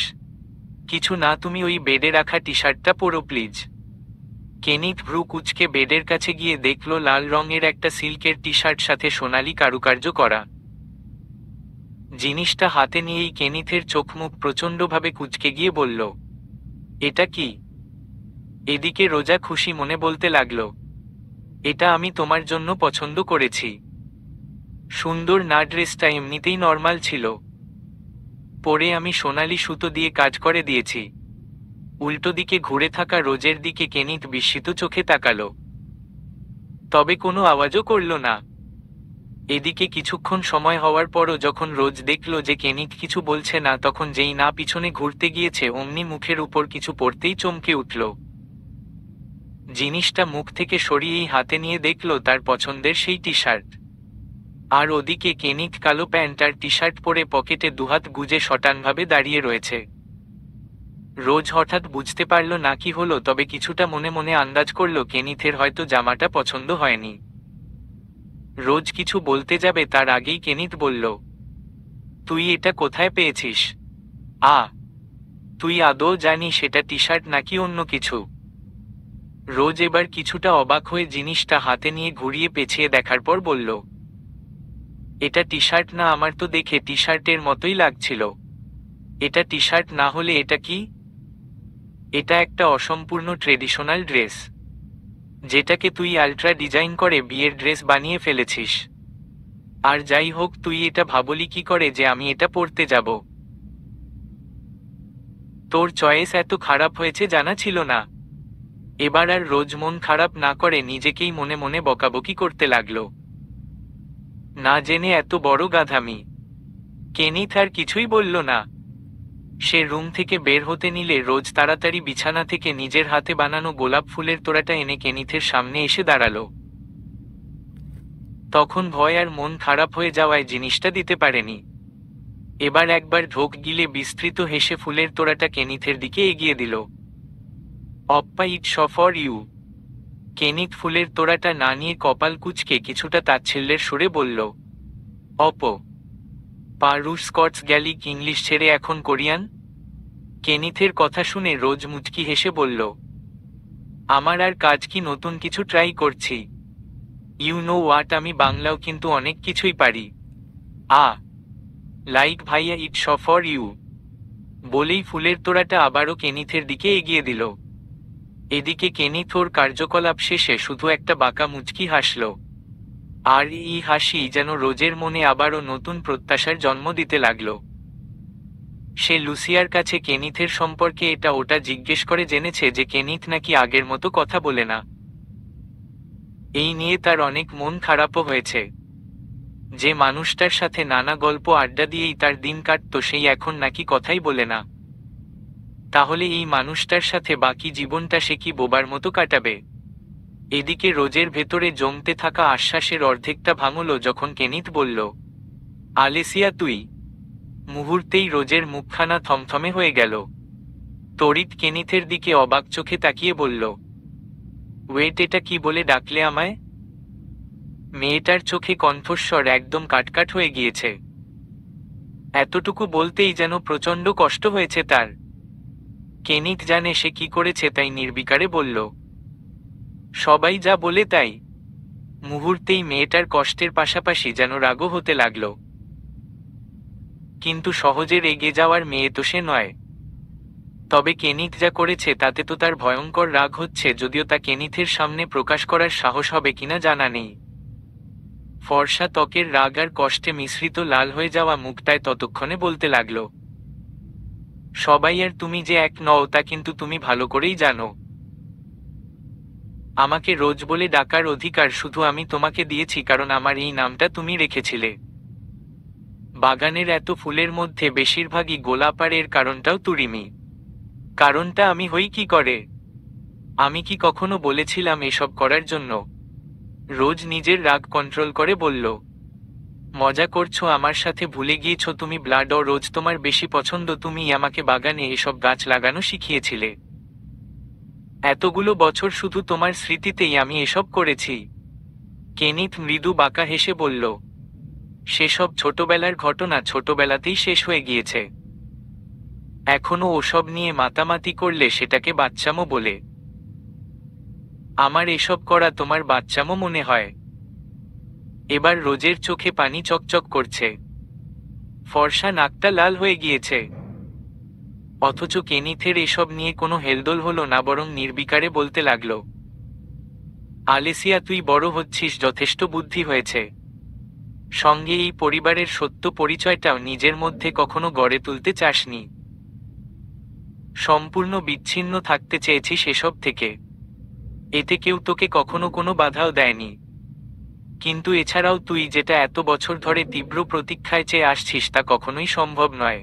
কিছু না, তুমি ওই বেডে রাখা টি শার্টটা পরো প্লিজ। কেনিথ ভ্রু কুঁচকে বেডের কাছে গিয়ে দেখল লাল রঙের একটা সিল্কের টি শার্ট সাথে সোনালি কারুকার্য করা। জিনিসটা হাতে নিয়েই কেনিথের চোখমুখ প্রচণ্ডভাবে কুঁচকে গিয়ে বলল, এটা কি? এদিকে রোজা খুশি মনে বলতে লাগল, এটা আমি তোমার জন্য পছন্দ করেছি। সুন্দর না? ড্রেসটা এমনিতেই নর্মাল ছিল, পরে আমি সোনালি সুতো দিয়ে কাজ করে দিয়েছি। উল্টো দিকে ঘুরে থাকা রোজের দিকে কেনিথ বিস্মিত চোখে তাকালো, তবে কোনো আওয়াজও করল না। এদিকে কিছুক্ষণ সময় হওয়ার পরও যখন রোজ দেখল যে কেনিত কিছু বলছে না, তখন যেই না পিছনে ঘুরতে গিয়েছে অমনি মুখের উপর কিছু পড়তেই চমকে উঠল। জিনিসটা মুখ থেকে সরিয়েই হাতে নিয়ে দেখল তার পছন্দের সেই টি শার্ট। আর ওদিকে কেনিত কালো প্যান্ট আর টি শার্ট পরে পকেটে দুহাত গুজে শটানভাবে দাঁড়িয়ে রয়েছে। রোজ হঠাৎ বুঝতে পারল না কি হলো, তবে কিছুটা মনে মনে আন্দাজ করল কেনিথের হয়তো জামাটা পছন্দ হয়নি। রোজ কিছু বলতে যাবে তার আগেই কেনিত বলল, তুই এটা কোথায় পেয়েছিস? তুই আদৌ জানিস সেটা টি শার্ট নাকি অন্য কিছু? রোজ এবার কিছুটা অবাক হয়ে জিনিসটা হাতে নিয়ে ঘুরিয়ে পেছিয়ে দেখার পর বলল, এটা টি শার্ট না, আমার তো দেখে টি শার্টের মতোই লাগছিল। এটা টি শার্ট না হলে এটা কি? এটা একটা অসম্পূর্ণ ট্রেডিশনাল ড্রেস, যেটাকে তুই আল্ট্রা ডিজাইন করে বিয়ের ড্রেস বানিয়ে ফেলেছিস। আর যাই হোক, তুই এটা ভাবলি কি করে যে আমি এটা পরতে যাব? তোর চয়েস এত খারাপ হয়েছে জানা ছিল না। এবার আর রোজ মন খারাপ না করে নিজেকেই মনে মনে বকাবকি করতে লাগলো, না জেনে এত বড় গাধামি। কেনিথ আর কিছুই বলল না। সে রুম থেকে বের হতে নিলে রোজ তাড়াতাড়ি বিছানা থেকে নিজের হাতে বানানো গোলাপ ফুলের তোড়াটা এনে কেনিথের সামনে এসে দাঁড়ালো। তখন ভয় আর মন খারাপ হয়ে যাওয়ায় জিনিসটা দিতে পারেনি। এবার একবার ঢোক গিলে বিস্তৃত হেসে ফুলের তোড়াটা কেনিথের দিকে এগিয়ে দিল। অপ্পা, ইটস ফর ইউ। কেনিথ ফুলের তোড়াটা না নিয়ে কপাল কুঁচকে কিছুটা তাচ্ছিল্যের সুরে বলল, অপ, পারু স্কটস গ্যালিক ইংলিশ ছেড়ে এখন কোরিয়ান? কেনিথের কথা শুনে রোজ মুচকি হেসে বলল, আমার আর কাজ কি, নতুন কিছু ট্রাই করছি। ইউ নো হোয়াট, আমি বাংলাও কিন্তু অনেক কিছুই পারি। লাইক ভাইয়া, ইটস ফর ইউ। বলেই ফুলের তোড়াটা আবারও কেনিথের দিকে এগিয়ে দিল। এদিকে কেনিথ ওর কার্যকলাপ শেষে শুধু একটা বাঁকা মুচকি হাসল। আর এই হাসি যেন রোজের মনে আবারও নতুন প্রত্যাশার জন্ম দিতে লাগল। সে লুসিয়ার কাছে কেনিথের সম্পর্কে এটা ওটা জিজ্ঞেস করে জেনেছে যে কেনিথ নাকি আগের মতো কথা বলে না। এই নিয়ে তার অনেক মন খারাপও হয়েছে। যে মানুষটার সাথে নানা গল্প আড্ডা দিয়েই তার দিন কাটতো সেই এখন নাকি কথাই বলে না। তাহলে এই মানুষটার সাথে বাকি জীবনটা সে কি বোবার মতো কাটাবে? এদিকে রোজের ভেতরে জমতে থাকা আশ্বাসের অর্ধেকটা ভাঙল যখন কেনিথ বলল, আলেসিয়া তুই। মুহূর্তেই রোজের মুখখানা থমথমে হয়ে গেল। তড়িৎ কেনিথের দিকে অবাক চোখে তাকিয়ে বলল, ওয়েট, এটা কি বলে ডাকলে আমায়? মেয়েটার চোখে কণ্ঠস্বর একদম কাটকাট হয়ে গিয়েছে। এতটুকু বলতেই যেন প্রচণ্ড কষ্ট হয়েছে তার। কেনিথ জানে সে কি করেছে, তাই নির্বিকারে বলল, সবাই যা বলে তাই। মুহূর্তেই মেয়েটার কষ্টের পাশাপাশি যেন রাগও হতে লাগল। কিন্তু সহজে রেগে যাওয়ার মেয়ে তো সে নয়। তবে কেনিথ যা করেছে তাতে তো তার ভয়ঙ্কর রাগ হচ্ছে, যদিও তা কেনিথের সামনে প্রকাশ করার সাহস হবে কিনা জানা নেই। ফর্সা ত্বকের রাগ আর কষ্টে মিশ্রিত লাল হয়ে যাওয়া মুখটায় ততক্ষণে বলতে লাগল, সবাই আর তুমি যে এক নও তা কিন্তু তুমি ভালো করেই জানো। আমাকে রোজ বলে ডাকার অধিকার শুধু আমি তোমাকে দিয়েছি কারণ আমার এই নামটা তুমি রেখেছিলে। বাগানের এত ফুলের মধ্যে বেশিরভাগই গোলাপ, আর এর কারণটাও তুরিমি। কারণটা আমি হই কি করে? আমি কি কখনো বলেছিলাম এসব করার জন্য? রোজ নিজের রাগ কন্ট্রোল করে বলল, মজা করছো আমার সাথে? ভুলে গিয়েছো তুমি ব্লাড ও রোজ তোমার বেশি পছন্দ। তুমি আমাকে বাগানে এসব গাছ লাগানো শিখিয়েছিলে। এতগুলো বছর শুধু তোমার স্মৃতিতেই আমি এসব করেছি। কেনিথ মৃদু বাঁকা হেসে বলল, সেসব ছোটবেলার ঘটনা ছোটবেলাতেই শেষ হয়ে গিয়েছে। এখনো ওসব নিয়ে মাতামাতি করলে সেটাকে বাচ্চামো বলে। আমার এসব করা তোমার বাচ্চামো মনে হয়? এবার রোজের চোখে পানি চকচক করছে, ফর্সা নাকটা লাল হয়ে গিয়েছে। অথচ কেনিথের এসব নিয়ে কোনো হেলদোল হলো না, বরং নির্বিকারে বলতে লাগল, আলেসিয়া তুই বড় হচ্ছিস, যথেষ্ট বুদ্ধি হয়েছে। সঙ্গে এই পরিবারের সত্য পরিচয়টাও নিজের মধ্যে কখনো গড়ে তুলতে চাসনি। সম্পূর্ণ বিচ্ছিন্ন থাকতে চেয়েছিস এসব থেকে। এতে কেউ তোকে কখনো কোনো বাধাও দেয়নি। কিন্তু এছাড়াও তুই যেটা এত বছর ধরে তীব্র প্রতীক্ষায় চেয়ে আসছিস তা কখনোই সম্ভব নয়।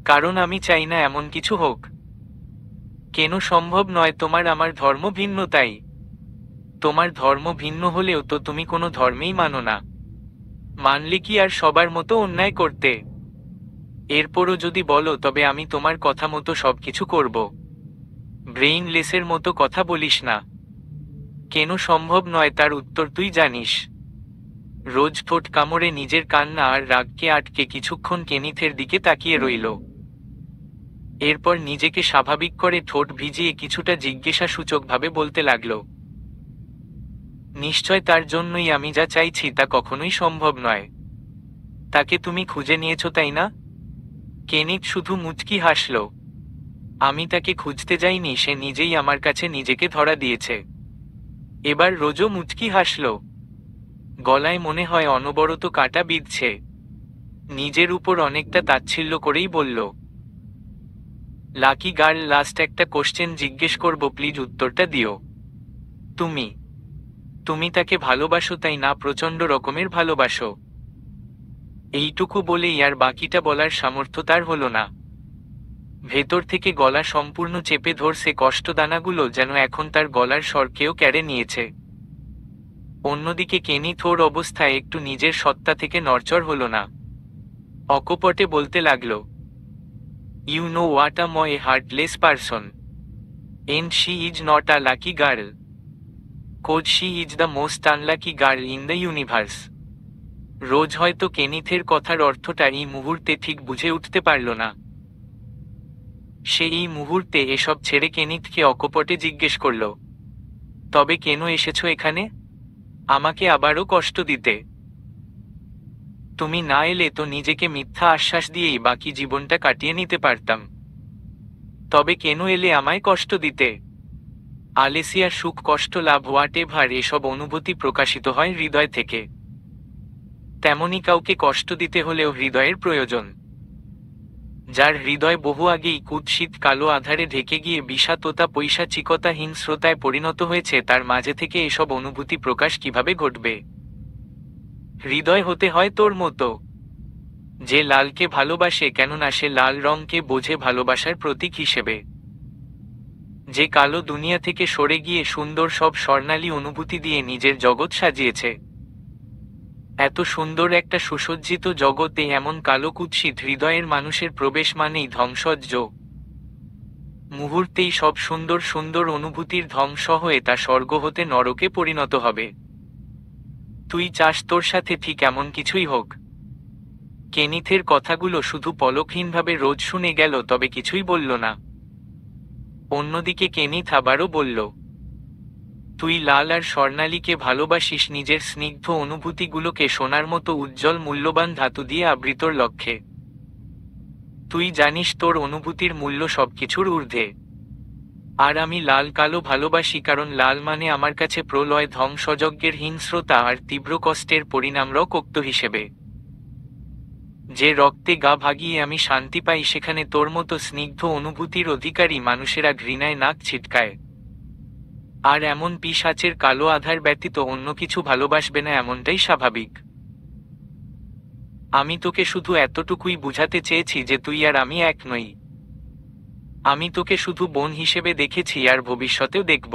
কারণ আমি চাই না এমন কিছু হোক। কেন সম্ভব নয়? তোমার আমার ধর্ম ভিন্ন, তাই। তোমার ধর্ম ভিন্ন হলেও তো তুমি কোনো ধর্মেই মানো না। মানলে কি আর সবার মতো অন্যায় করতে? এরপরও যদি বলো তবে আমি তোমার কথা মতো সবকিছু করব। ব্রেইনলেসের মতো কথা বলিস না। কেন সম্ভব নয় তার উত্তর তুই জানিস। রোজ ঠোঁট কামড়ে নিজের কান্না আর রাগকে আটকে কিছুক্ষণ কেনিথের দিকে তাকিয়ে রইল। এরপর নিজেকে স্বাভাবিক করে ঠোঁট ভিজিয়ে কিছুটা জিজ্ঞাসাসূচকভাবে বলতে লাগল, নিশ্চয় তার জন্যই আমি যা চাইছি তা কখনোই সম্ভব নয়। তাকে তুমি খুঁজে নিয়েছ, তাই না? কেনিথ শুধু মুচকি হাসল। আমি তাকে খুঁজতে যাইনি, সে নিজেই আমার কাছে নিজেকে ধরা দিয়েছে। এবার রোজও মুচকি হাসল। গলায় মনে হয় অনবরত কাঁটা বিঁধছে। নিজের উপর অনেকটা তাচ্ছিল্য করেই বলল, লাকি গার্ল, লাস্ট একটা কোশ্চেন জিজ্ঞেস করব, প্লিজ উত্তরটা দিও। তুমি তুমি তাকে ভালোবাসো, তাই না? প্রচণ্ড রকমের ভালোবাসো? এইটুকু বলেই আর বাকিটা বলার সামর্থ্য তার হলো না। ভেতর থেকে গলা সম্পূর্ণ চেপে ধরছে কষ্টদানাগুলো, যেন এখন তার গলার স্বরকেও কেড়ে নিয়েছে। অন্যদিকে কেনিথ ওর অবস্থায় একটু নিজের সত্তা থেকে নড়চড় হলো না। অকপটে বলতে লাগল, you know what am a heartless person, and she is not a lucky girl, cause she is the most unlucky girl in the universe. Rose হয়তো কেনিথের কথার অর্থটা এই মুহূর্তে ঠিক বুঝে উঠতে পারল না। সে এই মুহূর্তে এসব ছেড়ে কেনিথকে অকপটে জিজ্ঞেস করল, তবে কেন এসেছো এখানে? আমাকে আবারও কষ্ট দিতে? তুমি না এলে তো নিজেকে মিথ্যা আশ্বাস দিয়েই বাকি জীবনটা কাটিয়ে নিতে পারতাম। তবে কেন এলে আমায় কষ্ট দিতে? আলেসিয়ার সুখ, কষ্ট, লাভ, হোয়াট এভার, এসব অনুভূতি প্রকাশিত হয় হৃদয় থেকে। তেমনি কাউকে কষ্ট দিতে হলেও হৃদয়ের প্রয়োজন। যার হৃদয় বহু আগেই কুৎসিত কালো আধারে ঢেকে গিয়ে বিষাক্ততা, পৈশাচিকতা, হিংস্রতায় পরিণত হয়েছে, তার মাঝে থেকে এসব অনুভূতি প্রকাশ কিভাবে ঘটবে? হৃদয় হতে হয় তোর মতো, যে লালকে ভালোবাসে, কেননা সে লাল রঙকে বোঝে ভালোবাসার প্রতীক হিসেবে। যে কালো দুনিয়া থেকে সরে গিয়ে সুন্দর সব স্বর্ণালী অনুভূতি দিয়ে নিজের জগৎ সাজিয়েছে। এত সুন্দর একটা সুসজ্জিত জগতে এমন কালো কুৎসিত হৃদয়ের মানুষের প্রবেশ মানেই ধ্বংসজ্জ। মুহূর্তেই সব সুন্দর সুন্দর অনুভূতির ধ্বংস হয়ে তা স্বর্গ হতে নরকে পরিণত হবে। তুই চাস তোর সাথে ঠিক এমন কিছুই হোক? কেনিথের কথাগুলো শুধু পলকহীনভাবে রোজ শুনে গেল, তবে কিছুই বলল না। অন্যদিকে কেনিথ আবারও বলল, তুই লাল আর স্বর্ণালীকে ভালোবাসিস নিজের স্নিগ্ধ অনুভূতিগুলোকে সোনার মতো উজ্জ্বল মূল্যবান ধাতু দিয়ে আবৃতর লক্ষ্যে। তুই জানিস তোর অনুভূতির মূল্য সবকিছুর ঊর্ধ্বে। আর আমি লাল কালো ভালোবাসি, কারণ লাল মানে আমার কাছে প্রলয়, ধ্বংসযজ্ঞের হিংস্রতা আর তীব্র কষ্টের পরিণাম, রক্ত হিসেবে। যে রক্তে গা ভাগিয়ে আমি শান্তি পাই, সেখানে তোর মতো স্নিগ্ধ অনুভূতির অধিকারী মানুষেরা ঘৃণায় নাক ছিটকায়। আর এমন পিশাচের কালো আধার ব্যতীত অন্য কিছু ভালোবাসবে না, এমনটাই স্বাভাবিক। আমি তোকে শুধু এতটুকুই বুঝাতে চেয়েছি যে তুই আর আমি এক নই। আমি তোকে শুধু বোন হিসেবে দেখেছি, আর ভবিষ্যতেও দেখব।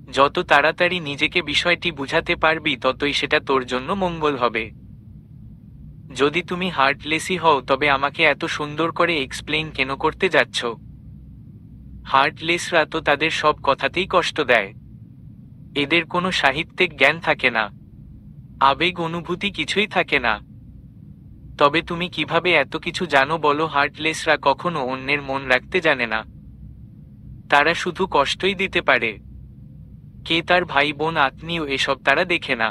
যত তাড়াতাড়ি নিজেকে বিষয়টি বুঝাতে পারবি, ততই সেটা তোর জন্য মঙ্গল হবে। যদি তুমি হার্টলেসই হও, তবে আমাকে এত সুন্দর করে এক্সপ্লেইন কেন করতে যাচ্ছ? হার্টলেসরা তো তাদের সব কথাতেই কষ্ট দেয়। এদের কোনো সাহিত্যিক জ্ঞান থাকে না, আবেগ অনুভূতি কিছুই থাকে না। তবে তুমি কিভাবে এত কিছু জানো বলো? হার্টলেসরা কখনো অন্যের মন রাখতে জানে না। তারা শুধু কষ্টই দিতে পারে। কে তার ভাই বোন আত্মীয় এসব তারা দেখে না।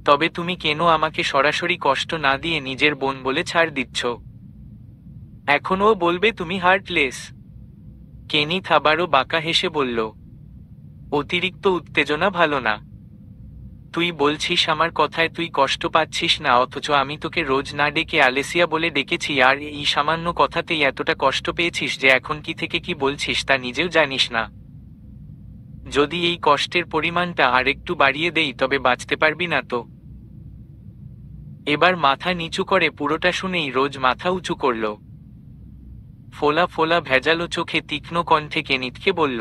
তবে তুমি কেন আমাকে সরাসরি কষ্ট না দিয়ে নিজের বোন বলে ছাড় দিচ্ছ? এখনও বলবে তুমি হার্টলেস? কেনিথ আবারও বাঁকা হেসে বলল, অতিরিক্ত উত্তেজনা ভালো না। তুই বলছিস আমার কথায় তুই কষ্ট পাচ্ছিস না, অথচ আমি তোকে রোজ না ডেকে আলেসিয়া বলে ডেকেছি, আর এই সামান্য কথাতেই এতটা কষ্ট পেয়েছিস যে এখন কি থেকে কি বলছিস তা নিজেও জানিস না। যদি এই কষ্টের পরিমাণটা আরেকটু বাড়িয়ে দেই তবে বাঁচতে পারবি না তো। এবার মাথা নিচু করে পুরোটা শুনেই রোজ মাথা উঁচু করল। ফোলা ফোলা ভেজালো চোখে তীক্ষ্ণ কণ্ঠে কেনিথকে বলল,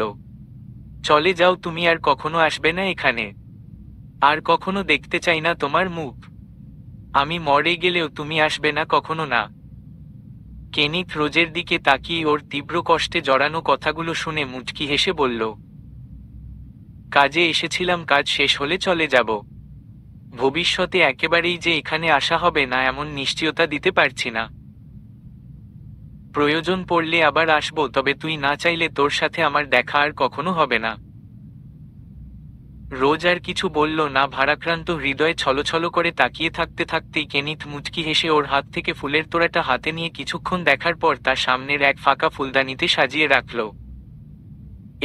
চলে যাও, তুমি আর কখনো আসবে না এখানে। আর কখনো দেখতে চাই না তোমার মুখ। আমি মরে গেলেও তুমি আসবে না কখনো না। কেনিথ রোজের দিকে তাকিয়ে ওর তীব্র কষ্টে জড়ানো কথাগুলো শুনে মুচকি হেসে বলল, কাজে এসেছিলাম, কাজ শেষ হলে চলে যাব। ভবিষ্যতে একেবারেই যে এখানে আসা হবে না এমন নিশ্চয়তা দিতে পারছি না। প্রয়োজন পড়লে আবার আসব, তবে তুই না চাইলে তোর সাথে আমার দেখা আর কখনো হবে না। রোজ আর কিছু বলল না। ভারাক্রান্ত হৃদয়ে ছলছল করে তাকিয়ে থাকতে থাকতেই কেনিথ মুচকি হেসে ওর হাত থেকে ফুলের তোড়াটা হাতে নিয়ে কিছুক্ষণ দেখার পর তার সামনের এক ফাঁকা ফুলদানিতে সাজিয়ে রাখল।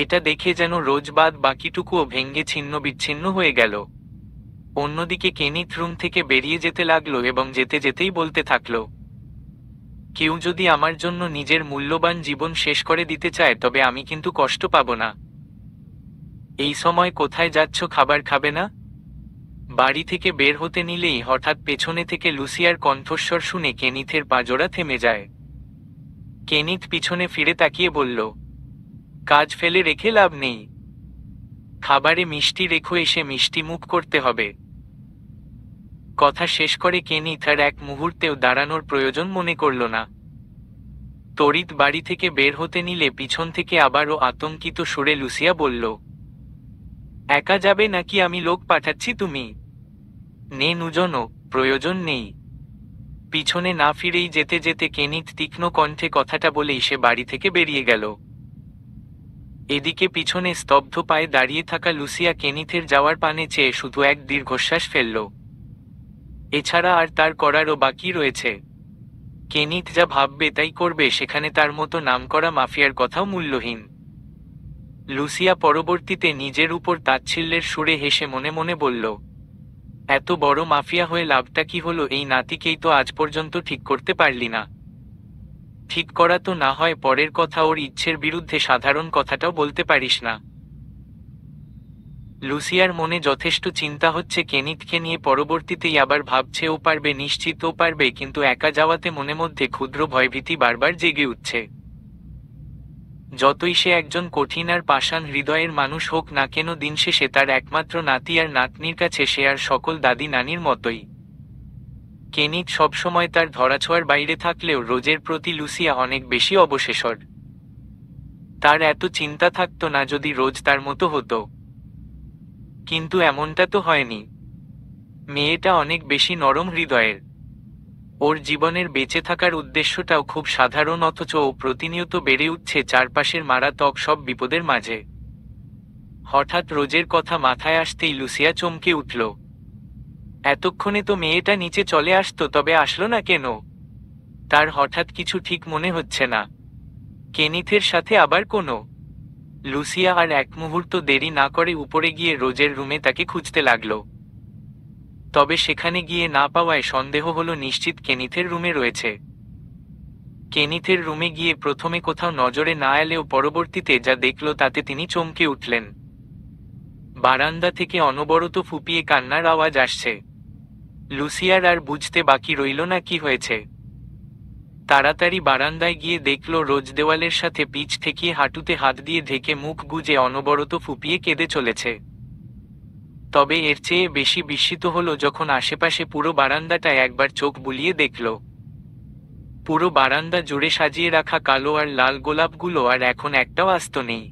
এটা দেখে যেন রোজ বাদ বাকিটুকুও ভেঙে ছিন্ন বিচ্ছিন্ন হয়ে গেল। অন্যদিকে কেনিথ রুম থেকে বেরিয়ে যেতে লাগলো এবং যেতে যেতেই বলতে থাকলো, কেউ যদি আমার জন্য নিজের মূল্যবান জীবন শেষ করে দিতে চায় তবে আমি কিন্তু কষ্ট পাব না। এই সময় কোথায় যাচ্ছ, খাবার খাবে না? বাড়ি থেকে বের হতে নিলেই হঠাৎ পেছনে থেকে লুসিয়ার কণ্ঠস্বর শুনে কেনিথের পাজোড়া থেমে যায়। কেনিথ পিছনে ফিরে তাকিয়ে বলল, কাজ ফেলে রেখে লাভ নেই। খাবারে মিষ্টি রেখো, এসে মিষ্টি মুখ করতে হবে। কথা শেষ করে কেনিথ আর এক মুহূর্তেও দাঁড়ানোর প্রয়োজন মনে করল না। তড়িৎ বাড়ি থেকে বের হতে নিলে পিছন থেকে আবারও আতঙ্কিত সুরে লুসিয়া বলল, একা যাবে নাকি আমি লোক পাঠাচ্ছি? তুমি নে নুজনো, প্রয়োজন নেই। পিছনে না ফিরেই যেতে যেতে কেনিথ তীক্ষ্ণ কণ্ঠে কথাটা বলেই সে বাড়ি থেকে বেরিয়ে গেল। এদিকে পিছনে স্তব্ধ পায়ে দাঁড়িয়ে থাকা লুসিয়া কেনিথের যাওয়ার পানে চেয়ে শুধু এক দীর্ঘশ্বাস ফেলল। এছাড়া আর তার করারও বাকি রয়েছে। কেনিথ যা ভাববে তাই করবে, সেখানে তার মতো নামকরা মাফিয়ার কথাও মূল্যহীন। লুসিয়া পরবর্তীতে নিজের উপর তাচ্ছিল্যের সুরে হেসে মনে মনে বলল, এত বড় মাফিয়া হয়ে লাভটা কি হলো? এই নাতিকেই তো আজ পর্যন্ত ঠিক করতে পারলি না। ঠিক করা তো না হয় পরের কথা, ওর ইচ্ছের বিরুদ্ধে সাধারণ কথাটাও বলতে পারিস না। লুসিয়ার মনে যথেষ্ট চিন্তা হচ্ছে কেনিথকে নিয়ে। পরবর্তীতেই আবার ভাবছে ও পারবে, নিশ্চিত ও পারবে, কিন্তু একা যাওয়াতে মনে মধ্যে ক্ষুদ্র ভয়ভীতি বারবার জেগে উঠছে। যতই সে একজন কঠিন আর পাষাণ হৃদয়ের মানুষ হোক না কেন, দিন শেষে তার একমাত্র নাতি আর নাতনির কাছে সে আর সকল দাদি নানির মতোই। কেনিথ সবসময় তার ধরাছোঁয়ার বাইরে থাকলেও রোজের প্রতি লুসিয়া অনেক বেশি অবশেষর। তার এত চিন্তা থাকতো না যদি রোজ তার মতো হতো, কিন্তু এমনটা তো হয়নি। মেয়েটা অনেক বেশি নরম হৃদয়ের। ওর জীবনের বেঁচে থাকার উদ্দেশ্যটাও খুব সাধারণ, অথচ ও প্রতিনিয়ত বেড়ে উঠছে চারপাশের মারাত্মক সব বিপদের মাঝে। হঠাৎ রোজের কথা মাথায় আসতেই লুসিয়া চমকে উঠল। এতক্ষণে তো মেয়েটা নিচে চলে আসতো, তবে আসলো না কেন? তার হঠাৎ কিছু ঠিক মনে হচ্ছে না। কেনিথের সাথে আবার কোনো? লুসিয়া আর এক মুহূর্ত দেরি না করে উপরে গিয়ে রোজের রুমে তাকে খুঁজতে লাগল। তবে সেখানে গিয়ে না পাওয়ায় সন্দেহ হলো নিশ্চিত কেনিথের রুমে রয়েছে। কেনিথের রুমে গিয়ে প্রথমে কোথাও নজরে না এলেও পরবর্তীতে যা দেখল তাতে তিনি চমকে উঠলেন। বারান্দা থেকে অনবরত ফুপিয়ে কান্নার আওয়াজ আসছে। লুসিয়ার আর বুঝতে বাকি রইল না কি হয়েছে। তাড়াতাড়ি বারান্দায় গিয়ে দেখল রোজ দেওয়ালের সাথে পিঠ ঠেকিয়ে হাঁটুতে হাত দিয়ে ঢেকে মুখ গুজে অনবরত ফুপিয়ে কেঁদে চলেছে। তবে এর চেয়ে বেশি বিস্মিত হলো যখন আশেপাশে পুরো বারান্দাটায় একবার চোখ বুলিয়ে দেখল। পুরো বারান্দা জুড়ে সাজিয়ে রাখা কালো আর লাল গোলাপগুলো আর এখন একটাও আস্ত নেই।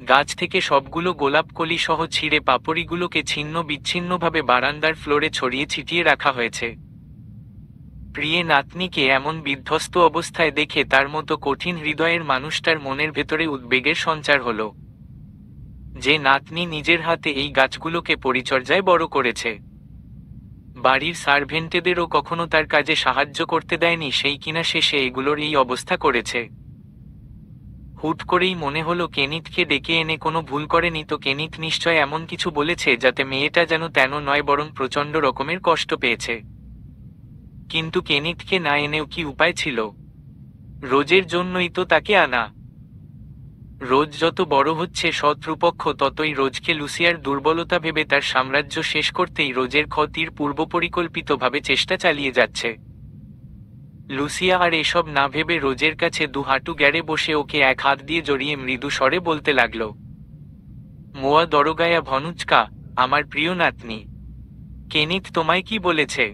গাছ থেকে সবগুলো গোলাপকলি সহ ছিঁড়ে পাপড়িগুলোকে ছিন্ন বিচ্ছিন্নভাবে বারান্দার ফ্লোরে ছড়িয়ে ছিটিয়ে রাখা হয়েছে। প্রিয় নাতনিকে এমন বিধ্বস্ত অবস্থায় দেখে তার মতো কঠিন হৃদয়ের মানুষটার মনের ভেতরে উদ্বেগের সঞ্চার হলো। যে নাতনি নিজের হাতে এই গাছগুলোকে পরিচর্যায় বড় করেছে, বাড়ির সার্ভেন্টেদেরও কখনো তার কাজে সাহায্য করতে দেয়নি, সেই কিনা শেষে এগুলোর এই অবস্থা করেছে। হুট করেই মনে হলো কেনিথকে ডেকে এনে কোনো ভুল করেনি তো। কেনিথ নিশ্চয় এমন কিছু বলেছে যাতে মেয়েটা যেন তেন নয়, বরং প্রচণ্ড রকমের কষ্ট পেয়েছে। কিন্তু কেনিথকে না এনেও কি উপায় ছিল? রোজের জন্যই তো তাকে আনা। রোজ যত বড় হচ্ছে শত্রুপক্ষ ততই রোজকে লুসিয়ার দুর্বলতা ভেবে তার সাম্রাজ্য শেষ করতেই রোজের ক্ষতির পূর্বপরিকল্পিতভাবে চেষ্টা চালিয়ে যাচ্ছে। লুসিয়া আর এসব না ভেবে রোজের কাছে দু হাঁটু গ্যাড়ে বসে ওকে এক হাত দিয়ে জড়িয়ে মৃদু স্বরে বলতে লাগল, মোয়া দরগায়া ভনুচকা, আমার প্রিয় নাতনি, কেনিথ তোমায় কি বলেছে?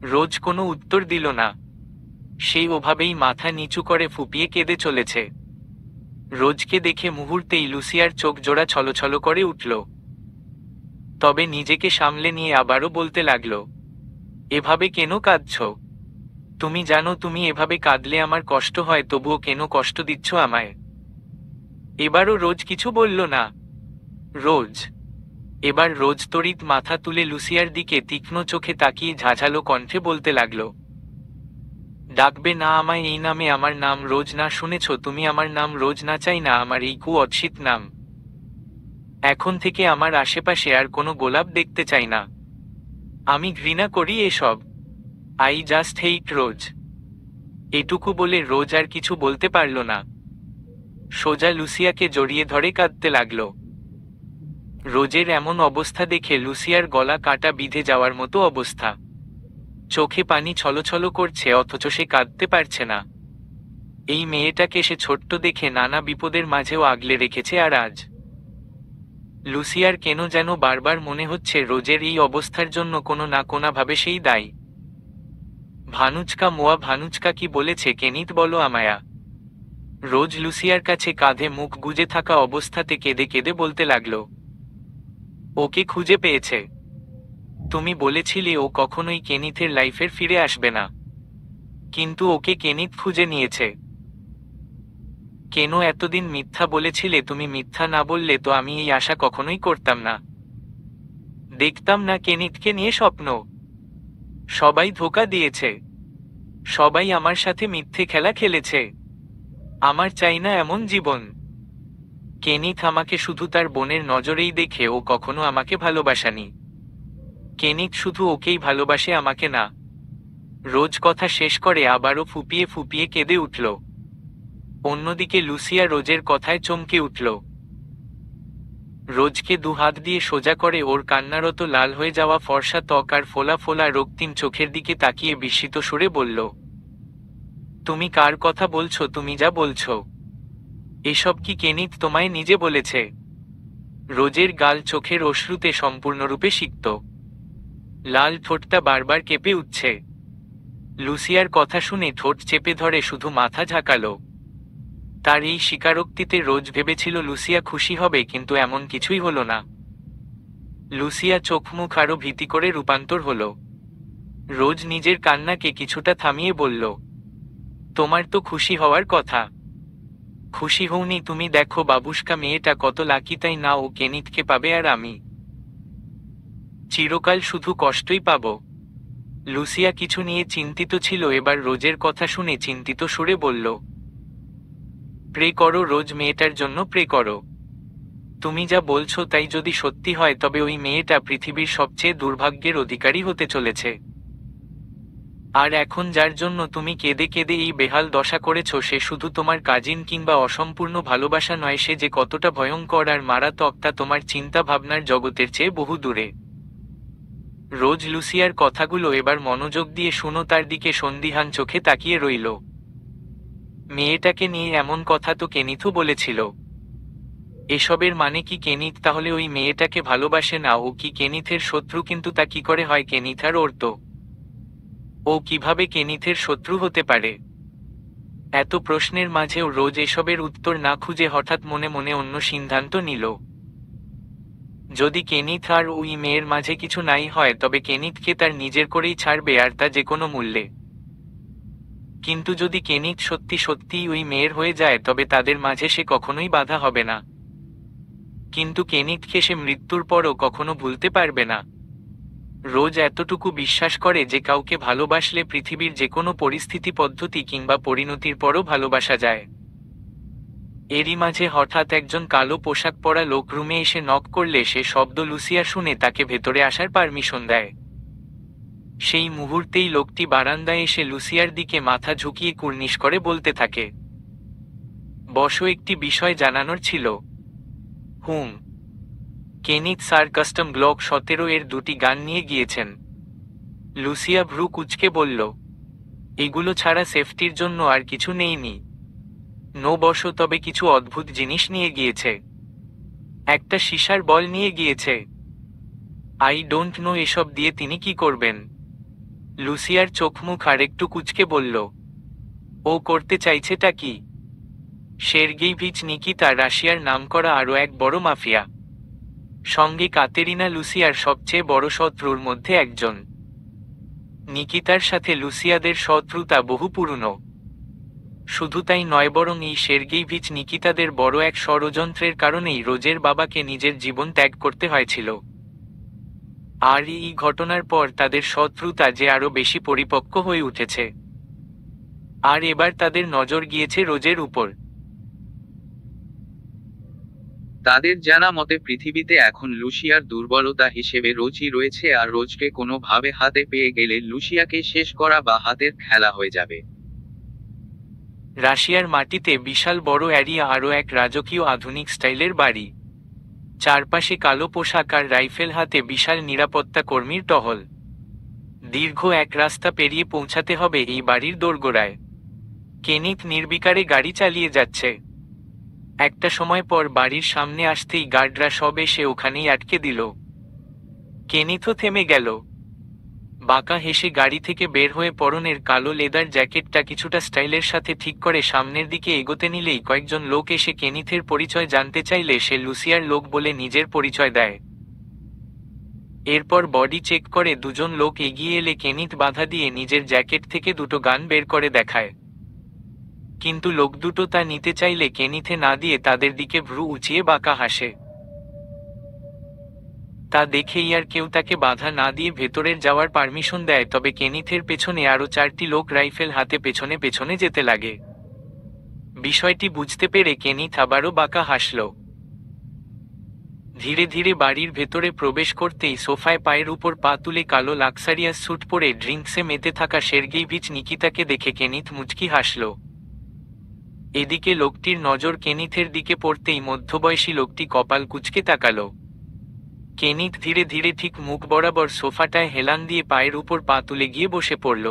রোজ কোনো উত্তর দিল না। সেই ওভাবেই মাথা নিচু করে ফুপিয়ে কেঁদে চলেছে। রোজকে দেখে মুহূর্তেই লুসিয়ার চোখ জোড়া ছলছল করে উঠল। তবে নিজেকে সামলে নিয়ে আবারও বলতে লাগল, এভাবে কেন কাঁদছ? তুমি জানো তুমি এভাবে কাঁদলে আমার কষ্ট হয়, তবুও কেন কষ্ট দিচ্ছ আমায়? এবারও রোজ কিছু বলল না। রোজ এবার রোজ তড়িৎ মাথা তুলে লুসিয়ার দিকে তীক্ষ্ণ চোখে তাকিয়ে ঝাঝালো কণ্ঠে বলতে লাগল, ডাকবে না আমায় এই নামে, আমার নাম রোজ না, শুনেছ তুমি? আমার নাম রোজ না, চাই না আমার এই অদ্ভুত নাম। এখন থেকে আমার আশেপাশে আর কোনো গোলাপ দেখতে চাই না। আমি ঘৃণা করি এসব। আই জাস্ট হেইট রোজ। এটুকু বলে রোজ আর কিছু বলতে পারল না। সোজা লুসিয়াকে জড়িয়ে ধরে কাঁদতে লাগল। রোজের এমন অবস্থা দেখে লুসিয়ার গলা কাটা বিঁধে যাওয়ার মতো অবস্থা। চোখে পানি ছলছল করছে, অথচ সে কাঁদতে পারছে না। এই মেয়েটাকে সে ছোট্ট দেখে নানা বিপদের মাঝেও আগলে রেখেছে, আর আজ লুসিয়ার কেন যেন বারবার মনে হচ্ছে রোজের এই অবস্থার জন্য কোনো না কোনোভাবে সেই দায়ী। ভানুচকা, মোয়া ভানুচকা কি বলেছে কেনিত, বলো আমায়া? রোজ লুসিয়ার কাছে কাঁধে মুখ গুজে থাকা অবস্থাতে কেঁদে কেঁদে বলতে লাগল, ওকে খুঁজে পেয়েছে। তুমি বলেছিলে ও কখনোই কেনিথের লাইফের ফিরে আসবে না, কিন্তু ওকে কেনিত খুঁজে নিয়েছে। কেন এতদিন মিথ্যা বলেছিলে? তুমি মিথ্যা না বললে তো আমি এই আশা কখনোই করতাম না। দেখতাম না কেনিতকে নিয়ে স্বপ্ন। সবাই ধোঁকা দিয়েছে, সবাই আমার সাথে মিথ্যে খেলা খেলেছে। আমার চাই না এমন জীবন। কেনিথ আমাকে শুধু তার বোনের নজরেই দেখে, ও কখনো আমাকে ভালোবাসেনি। কেনিথ শুধু ওকেই ভালোবাসে, আমাকে না। রোজ কথা শেষ করে আবারও ফুপিয়ে ফুপিয়ে কেঁদে উঠল। অন্যদিকে লুসিয়া রোজের কথায় চমকে উঠল। রোজকে দুহাত দিয়ে সোজা করে ওর কান্নারত লাল হয়ে যাওয়া ফর্সা ত্বক আর ফোলা ফোলা রক্তিম চোখের দিকে তাকিয়ে বিস্মিত সুরে বলল, তুমি কার কথা বলছো? তুমি যা বলছো এসব কি কেনিত তোমায় নিজে বলেছে? রোজের গাল চোখের অশ্রুতে সম্পূর্ণরূপে সিক্ত। লাল ঠোঁটটা বারবার কেঁপে উঠছে। লুসিয়ার কথা শুনে ঠোঁট চেপে ধরে শুধু মাথা ঝাঁকালো। তার এই স্বীকারোক্তিতে রোজ ভেবেছিল লুসিয়া খুশি হবে, কিন্তু এমন কিছুই হলো না। লুসিয়া চোখ মুখ আরো ভীতি করে রূপান্তর হল। রোজ নিজের কান্নাকে কিছুটা থামিয়ে বলল, তোমার তো খুশি হওয়ার কথা। খুশি হওনি তুমি? দেখো বাবুস্কা মেয়েটা কত লাকি, তাই না? ও কেনিতকে পাবে আর আমি চিরকাল শুধু কষ্টই পাব। লুসিয়া কিছু নিয়ে চিন্তিত ছিল, এবার রোজের কথা শুনে চিন্তিত সুরে বলল, প্রে করো রোজ, মেয়েটার জন্য প্রে করো। তুমি যা বলছো তাই যদি সত্যি হয়, তবে ওই মেয়েটা পৃথিবীর সবচেয়ে দুর্ভাগ্যের অধিকারী হতে চলেছে। আর এখন যার জন্য তুমি কেঁদে কেঁদে এই বেহাল দশা করেছ, সে শুধু তোমার কাজিন কিংবা অসম্পূর্ণ ভালোবাসা নয়, সে যে কতটা ভয়ঙ্কর আর মারাত্মক তা তোমার চিন্তা ভাবনার জগতের চেয়ে বহু দূরে। রোজ লুসিয়ার কথাগুলো এবার মনোযোগ দিয়ে শুনো, তার দিকে সন্দিহান চোখে তাকিয়ে রইল। মেয়েটাকে নিয়ে এমন কথা তো কেনিথও বলেছিল। এসবের মানে কি? কেনিথ তাহলে ওই মেয়েটাকে ভালোবাসে না? ও কি কেনিথের শত্রু? কিন্তু তা কি করে হয়? কেনিথ আর ওর তো ও কিভাবে কেনিথের শত্রু হতে পারে? এত প্রশ্নের মাঝেও রোজ এসবের উত্তর না খুঁজে হঠাৎ মনে মনে অন্য সিদ্ধান্ত নিল। যদি কেনিথ আর ওই মেয়ের মাঝে কিছু নাই হয়, তবে কেনিথকে তার নিজের করেই ছাড়বে, আর তা যে কোনো মূল্যে। কিন্তু যদি কেনিথ সত্যি সত্যিই ওই মেয়ের হয়ে যায়, তবে তাদের মাঝে সে কখনোই বাধা হবে না। কিন্তু কেনিথকে সে মৃত্যুর পরও কখনো ভুলতে পারবে না। রোজ এতটুকু বিশ্বাস করে যে কাউকে ভালোবাসলে পৃথিবীর যে কোনো পরিস্থিতি, পদ্ধতি কিংবা পরিণতির পরও ভালোবাসা যায়। এরই মাঝে হঠাৎ একজন কালো পোশাক পরা লোক রুমে এসে নক করলে সে শব্দ লুসিয়া শুনে তাকে ভেতরে আসার পারমিশন দেয়। সেই মুহূর্তেই লোকটি বারান্দায় এসে লুসিয়ার দিকে মাথা ঝুঁকিয়ে কুর্নিশ করে বলতে থাকে, বসো, একটি বিষয় জানানোর ছিল। হুম। কেনিথ স্যার কাস্টম গ্লক 17 এর দুটি গান নিয়ে গিয়েছেন। লুসিয়া ভ্রু কুঁচকে বলল, এগুলো ছাড়া সেফটির জন্য আর কিছু নেইনি। নো বসো, তবে কিছু অদ্ভুত জিনিস নিয়ে গিয়েছে। একটা সীসার বল নিয়ে গিয়েছে। আই ডোন্ট নো এসব দিয়ে তিনি কি করবেন। লুসিয়ার চোখ মুখ আরেকটু কুঁচকে বলল, ও করতে চাইছেটা কি? সের্গেইভিচ নিকিতা রাশিয়ার নামকরা আরও এক বড় মাফিয়া। সঙ্গে কাতেরিনা লুসিয়ার সবচেয়ে বড় শত্রুর মধ্যে একজন। নিকিতার সাথে লুসিয়াদের শত্রুতা বহু পুরনো। শুধু তাই নয়, বরং এই সের্গেইভিচ নিকিতাদের বড় এক ষড়যন্ত্রের কারণেই রোজের বাবাকে নিজের জীবন ত্যাগ করতে হয়েছিল। আর এই ঘটনার পর তাদের শত্রুতা যে আরও বেশি পরিপক্ক হয়ে উঠেছে। আর এবার তাদের নজর গিয়েছে রোজের উপর। তাদের জানা মতে পৃথিবীতে এখন লুসিয়ার দুর্বলতা হিসেবে রোজই রয়েছে, আর রোজকে কোনোভাবে হাতে পেয়ে গেলে লুসিয়াকে শেষ করা বা হাতের খেলা হয়ে যাবে। রাশিয়ার মাটিতে বিশাল বড় এরিয়া, আরও এক রাজকীয় আধুনিক স্টাইলের বাড়ি। চারপাশে কালো পোশাক আর রাইফেল হাতে বিশাল নিরাপত্তা কর্মীর টহল। দীর্ঘ এক রাস্তা পেরিয়ে পৌঁছাতে হবে এই বাড়ির দোরগোড়ায়। কেনিথ নির্বিকারে গাড়ি চালিয়ে যাচ্ছে। একটা সময় পর বাড়ির সামনে আসতেই গার্ডরা সব এসে ওখানেই আটকে দিল। কেনিথও থেমে গেল। বাঁকা হেসে গাড়ি থেকে বের হয়ে পরনের কালো লেদার জ্যাকেটটা কিছুটা স্টাইলের সাথে ঠিক করে সামনের দিকে এগোতে নিলেই কয়েকজন লোক এসে কেনিথের পরিচয় জানতে চাইলে সে লুসিয়ার লোক বলে নিজের পরিচয় দেয়। এরপর বডি চেক করে দুজন লোক এগিয়ে এলে কেনিথ বাধা দিয়ে নিজের জ্যাকেট থেকে দুটো গান বের করে দেখায়। কিন্তু লোক দুটো তা নিতে চাইলে কেনিথে না দিয়ে তাদের দিকে ভ্রু উঁচিয়ে বাঁকা হাসে। তা দেখেই আর কেউ তাকে বাধা না দিয়ে ভেতরের যাওয়ার পারমিশন দেয়, তবে কেনিথের পেছনে আরও 4টি লোক রাইফেল হাতে পেছনে পেছনে যেতে লাগে। বিষয়টি বুঝতে পেরে কেনিথ আবারও বাঁকা হাসল। ধীরে ধীরে বাড়ির ভেতরে প্রবেশ করতেই সোফায় পায়ের উপর পা তুলে কালো লাক্সারিয়াস স্যুট পরে ড্রিঙ্কসে মেতে থাকা সের্গেইভিচ নিকিতাকে দেখে কেনিথ মুচকি হাসল। এদিকে লোকটির নজর কেনিথের দিকে পড়তেই মধ্যবয়সী লোকটি কপাল কুঁচকে তাকালো। কেনিথ ধীরে ধীরে ঠিক মুখ বরাবর সোফাটায় হেলান দিয়ে পায়ের উপর পা তুলে গিয়ে বসে পড়ল।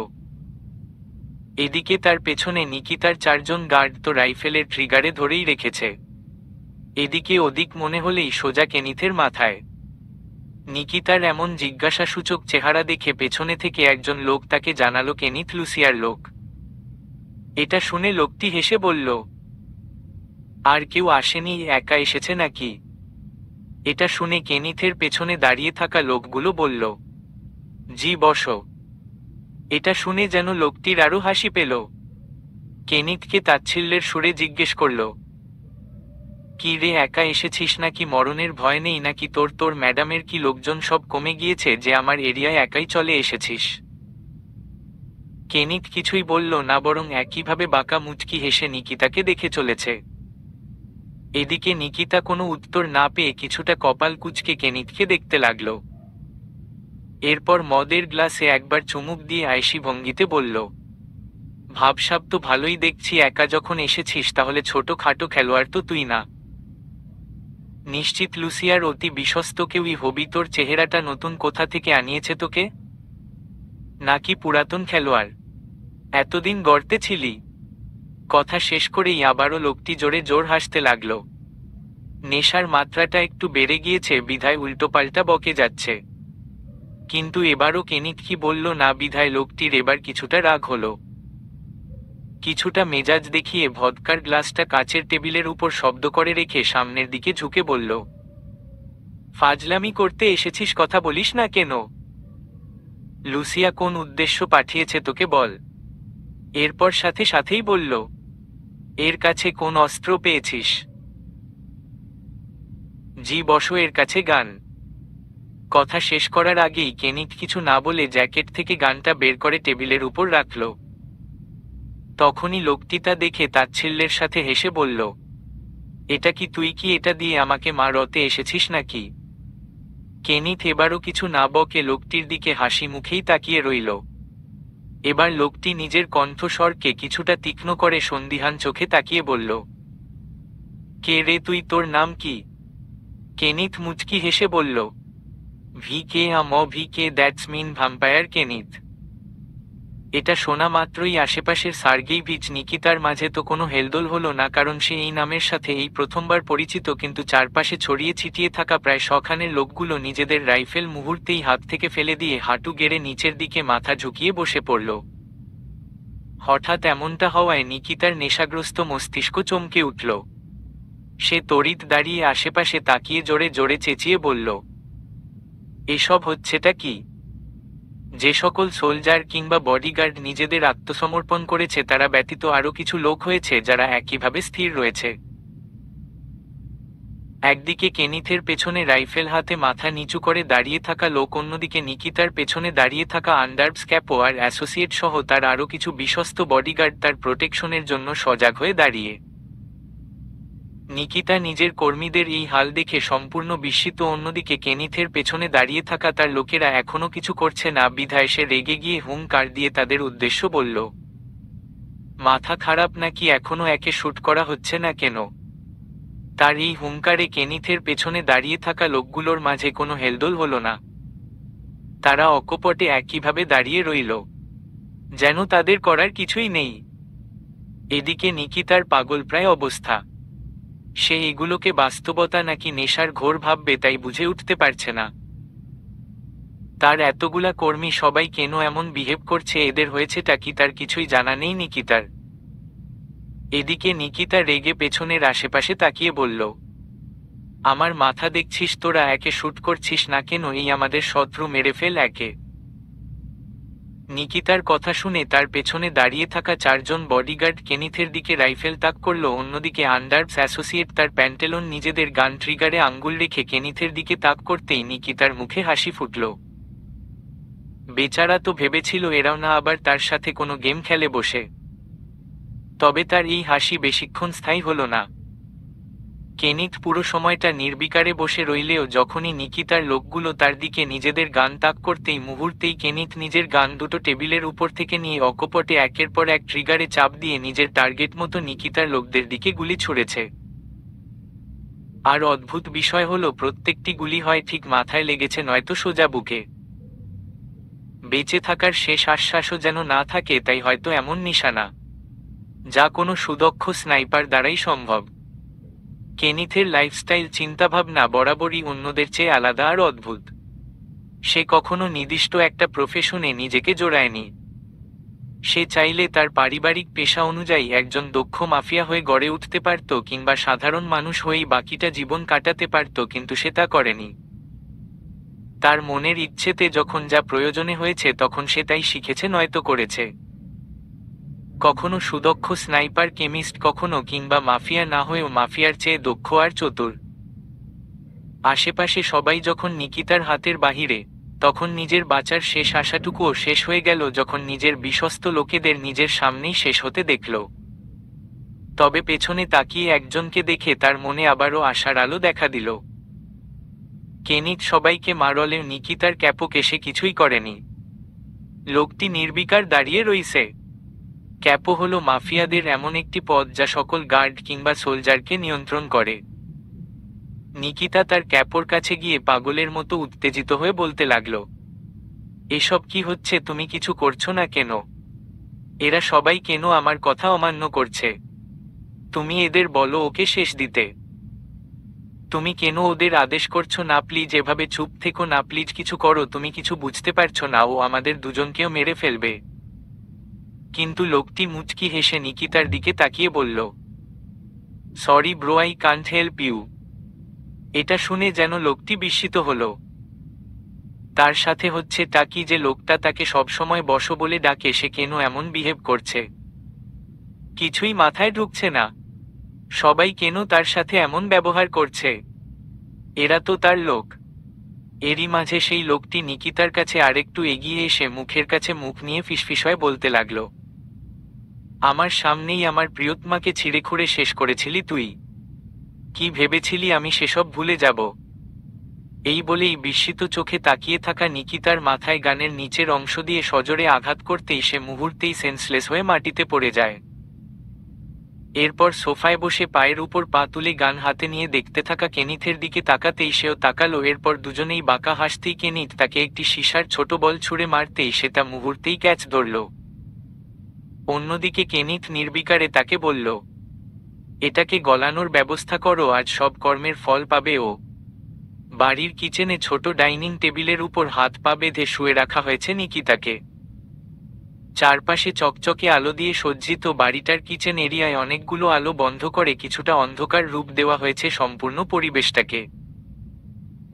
এদিকে তার পেছনে নিকিতার 4জন গার্ড তো রাইফেলের ট্রিগারে ধরেই রেখেছে। এদিকে ওদিক মনে হলেই সোজা কেনিথের মাথায়। নিকিতার এমন জিজ্ঞাসাসূচক চেহারা দেখে পেছনে থেকে একজন লোক তাকে জানালো কেনিথ লুসিয়ার লোক। এটা শুনে লোকটি হেসে বলল, আর কেউ আসেনি, একা এসেছে নাকি? এটা শুনে কেনিথের পেছনে দাঁড়িয়ে থাকা লোকগুলো বলল, জি বসো। এটা শুনে যেন লোকটির আরও হাসি পেল। কেনিথকে তাচ্ছিল্যের সুরে জিজ্ঞেস করল, কি রে, একা এসেছিস নাকি? মরণের ভয় নেই নাকি তোর? তোর ম্যাডামের কি লোকজন সব কমে গিয়েছে যে আমার এরিয়ায় একাই চলে এসেছিস? কেনিথ কিছুই বলল না, বরং একইভাবে বাঁকা মুচকি হেসে নিকিতাকে দেখে চলেছে। এদিকে নিকিতা কোনো উত্তর না পেয়ে কিছুটা কপাল কুঁচকে কেনিথকে দেখতে লাগল। এরপর মদের গ্লাসে একবার চুমুক দিয়ে আয়েশি ভঙ্গিতে বলল, ভাবসাব তো ভালোই দেখছি, একা যখন এসেছিস তাহলে ছোট খাটো খেলোয়াড় তো তুই না। নিশ্চিত লুসিয়ার অতি বিশ্বস্ত কেউই হবি? তোর চেহারাটা নতুন কোথা থেকে আনিয়েছে তোকে? নাকি পুরাতন খেলোয়াড়? এতদিন গর্তে ছিলি? কথা শেষ করেই আবারও লোকটি জোরে জোর হাসতে লাগল। নেশার মাত্রাটা একটু বেড়ে গিয়েছে বিধায় উল্টোপাল্টা বকে যাচ্ছে। কিন্তু এবারও কেনিথ কি বলল না বিধায় লোকটির এবার কিছুটা রাগ হলো। কিছুটা মেজাজ দেখিয়ে ভদকার গ্লাসটা কাচের টেবিলের উপর শব্দ করে রেখে সামনের দিকে ঝুঁকে বলল, ফাজলামি করতে এসেছিস, কথা বলিস না কেন? লুসিয়া কোন উদ্দেশ্য পাঠিয়েছে তোকে বল। এরপর সাথে সাথেই বলল, এর কাছে কোন অস্ত্র পেয়েছিস? জি বসো, এর কাছে গান। কথা শেষ করার আগেই কেনিথ কিছু না বলে জ্যাকেট থেকে গানটা বের করে টেবিলের উপর রাখল। তখনই লোকটি তা দেখে তাচ্ছিল্যের সাথে হেসে বলল, এটা কি তুই কি এটা দিয়ে আমাকে মারতে এসেছিস নাকি? কেনিথ এবারও কিছু না বকে লোকটির দিকে হাসি মুখেই তাকিয়ে রইল। এবার লোকটি নিজের কণ্ঠস্বরকে কিছুটা তীক্ষ্ণ করে সন্দিহান চোখে তাকিয়ে বলল, কে রে তুই, তোর নাম কি? কেনিথ মুচকি হেসে বলল, VK that's mean vampire Kenneth. এটা শোনা মাত্রই আশেপাশের সার্গেইভিচ নিকিতার মাঝে তো কোনো হেলদোল হলো না, কারণ সে এই নামের সাথে এই প্রথমবার পরিচিত, কিন্তু চারপাশে ছড়িয়ে ছিটিয়ে থাকা প্রায় শখানের লোকগুলো নিজেদের রাইফেল মুহূর্তেই হাত থেকে ফেলে দিয়ে হাঁটু গেড়ে নিচের দিকে মাথা ঝুঁকিয়ে বসে পড়ল। হঠাৎ এমনটা হওয়ায় নিকিতার নেশাগ্রস্ত মস্তিষ্ক চমকে উঠল। সে তড়িৎ দাঁড়িয়ে আশেপাশে তাকিয়ে জোরে জোরে চেঁচিয়ে বলল, এসব হচ্ছেটা কি? যে সকল সোলজার কিংবা বডিগার্ড নিজেদের আত্মসমর্পণ করেছে তারা ব্যতীত আরও কিছু লোক হয়েছে যারা একইভাবে স্থির রয়েছে। একদিকে কেনিথের পেছনে রাইফেল হাতে মাথা নিচু করে দাঁড়িয়ে থাকা লোক, অন্যদিকে নিকিতার পেছনে দাঁড়িয়ে থাকা আন্ডারস ক্যাপো আর অ্যাসোসিয়েট সহ তার আরও কিছু বিশ্বস্ত বডিগার্ড তার প্রোটেকশনের জন্য সজাগ হয়ে দাঁড়িয়ে। নিকিতা নিজের কর্মীদের এই হাল দেখে সম্পূর্ণ বিস্মিত। অন্যদিকে কেনিথের পেছনে দাঁড়িয়ে থাকা তার লোকেরা এখনও কিছু করছে না বিধায় সে রেগে গিয়ে হুঙ্কার দিয়ে তাদের উদ্দেশ্য বলল, মাথা খারাপ নাকি, এখনও একে শুট করা হচ্ছে না কেন? তার এই হুঙ্কারে কেনিথের পেছনে দাঁড়িয়ে থাকা লোকগুলোর মাঝে কোনো হেলদোল হলো না। তারা অকপটে একইভাবে দাঁড়িয়ে রইল, যেন তাদের করার কিছুই নেই। এদিকে নিকিতার পাগলপ্রায় অবস্থা। সে এগুলোকে বাস্তবতা নাকি নেশার ঘোর ভাববে তাই বুঝে উঠতে পারছে না। তার এতগুলা কর্মী সবাই কেন এমন বিহেভ করছে, এদের হয়েছেটা কি তার কিছুই জানা নেই নিকিতার। এদিকে নিকিতা রেগে পেছনের আশেপাশে তাকিয়ে বলল, আমার মাথা দেখছিস, তোরা একে শুট করছিস না কেন? এই আমাদের শত্রু, মেরে ফেল একে। নিকিতার কথা শুনে তার পেছনে দাঁড়িয়ে থাকা চারজন বডিগার্ড কেনিথের দিকে রাইফেল তাক করল। অন্যদিকে আন্ডারস অ্যাসোসিয়েট তার প্যান্টেলন নিজেদের গান ট্রিগারে আঙ্গুল রেখে কেনিথের দিকে তাক করতেই নিকিতার মুখে হাসি ফুটল। বেচারা তো ভেবেছিল এরাও না আবার তার সাথে কোনো গেম খেলে বসে। তবে তার এই হাসি বেশিক্ষণ স্থায়ী হলো না। কেনিথ পুরো সময়টা নির্বিকারে বসে রইলেও যখনই নিকিতার লোকগুলো তার দিকে নিজেদের গান তাক করতেই মুহূর্তেই কেনিথ নিজের গান দুটো টেবিলের উপর থেকে নিয়ে অকপটে একের পর এক ট্রিগারে চাপ দিয়ে নিজের টার্গেট মতো নিকিতার লোকদের দিকে গুলি ছুড়েছে। আর অদ্ভুত বিষয় হলো, প্রত্যেকটি গুলি হয় ঠিক মাথায় লেগেছে, নয়তো সোজা বুকে। বেঁচে থাকার শেষ আশ্বাসও যেন না থাকে, তাই হয়তো এমন নিশানা যা কোনো সুদক্ষ স্নাইপার দ্বারাই সম্ভব। কেনিথের লাইফস্টাইল চিন্তাভাবনা বরাবরই অন্যদের চেয়ে আলাদা আর অদ্ভুত। সে কখনো নির্দিষ্ট একটা প্রফেশনে নিজেকে জোড়ায়নি। সে চাইলে তার পারিবারিক পেশা অনুযায়ী একজন দক্ষ মাফিয়া হয়ে গড়ে উঠতে পারত, কিংবা সাধারণ মানুষ হয়েই বাকিটা জীবন কাটাতে পারত, কিন্তু সে তা করেনি। তার মনের ইচ্ছেতে যখন যা প্রয়োজনে হয়েছে তখন সে তাই শিখেছে, নয়তো করেছে। কখনো সুদক্ষ স্নাইপার কেমিস্ট, কখনো কিংবা মাফিয়া না হয়েও মাফিয়ার চেয়ে দক্ষ আর চতুর। আশেপাশে সবাই যখন নিকিতার হাতের বাহিরে, তখন নিজের বাঁচার শেষ আশাটুকুও শেষ হয়ে গেল যখন নিজের বিশ্বস্ত লোকেদের নিজের সামনেই শেষ হতে দেখল। তবে পেছনে তাকিয়ে একজনকে দেখে তার মনে আবারও আশার আলো দেখা দিল। কেনিথ সবাইকে মারলেও নিকিতার ক্যাপোকে সে কিছুই করেনি। লোকটি নির্বিকার দাঁড়িয়ে রইছে। ক্যাপো হলো মাফিয়াদের এমন একটি পদ যা সকল গার্ড কিংবা সোলজারকে নিয়ন্ত্রণ করে। নিকিতা তার ক্যাপোর কাছে গিয়ে পাগলের মতো উত্তেজিত হয়ে বলতে লাগল, এসব কি হচ্ছে? তুমি কিছু করছো না কেন? এরা সবাই কেন আমার কথা অমান্য করছে? তুমি এদের বলো ওকে শেষ দিতে। তুমি কেন ওদের আদেশ করছো না? প্লিজ এভাবে চুপ থেকো না, প্লিজ কিছু করো। তুমি কিছু বুঝতে পারছো না, ও আমাদের দুজনকেও মেরে ফেলবে। কিন্তু লোকটি মুচকি হেসে নিকিতার দিকে তাকিয়ে বলল, sorry bro, I can't help you. এটা শুনে যেন লোকটি বিস্মিত হলো। তার সাথে হচ্ছে তা কি যে লোকটা তাকে সবসময় বসো বলে ডাকে, সে কেন এমন বিহেভ করছে? কিছুই মাথায় ঢুকছে না। সবাই কেন তার সাথে এমন ব্যবহার করছে? এরা তো তার লোক। এরই মাঝে সেই লোকটি নিকিতার কাছে আরেকটু এগিয়ে এসে মুখের কাছে মুখ নিয়ে ফিসফিসয় বলতে লাগল, আমার সামনেই আমার প্রিয়তমাকে ছিঁড়েখুঁড়ে শেষ করেছিলি তুই। কি ভেবেছিলি আমি সেসব ভুলে যাব? এই বলেই বিস্মিত চোখে তাকিয়ে থাকা নিকিতার মাথায় গানের নিচের অংশ দিয়ে সজোরে আঘাত করতেই সে মুহূর্তেই সেন্সলেস হয়ে মাটিতে পড়ে যায়। এরপর সোফায় বসে পায়ের উপর পা তুলে গান হাতে নিয়ে দেখতে থাকা কেনিথের দিকে তাকাতেই সেও তাকালো। এরপর দুজনেই বাঁকা হাসতেই কেনিথ তাকে একটি সীসার ছোট বল ছুঁড়ে মারতেই সে তা মুহূর্তেই ক্যাচ ধরল। অন্যদিকে কেনিথ নির্বিকারে তাকে বলল, এটাকে গলানোর ব্যবস্থা করো, আজ সব কর্মের ফল পাবে ও। বাড়ির কিচেনে ছোট ডাইনিং টেবিলের উপর হাত পা বেঁধে শুয়ে রাখা হয়েছে নিকিতাকে। চারপাশে চকচকে আলো দিয়ে সজ্জিত বাড়িটার কিচেন এরিয়ায় অনেকগুলো আলো বন্ধ করে কিছুটা অন্ধকার রূপ দেওয়া হয়েছে সম্পূর্ণ পরিবেশটাকে।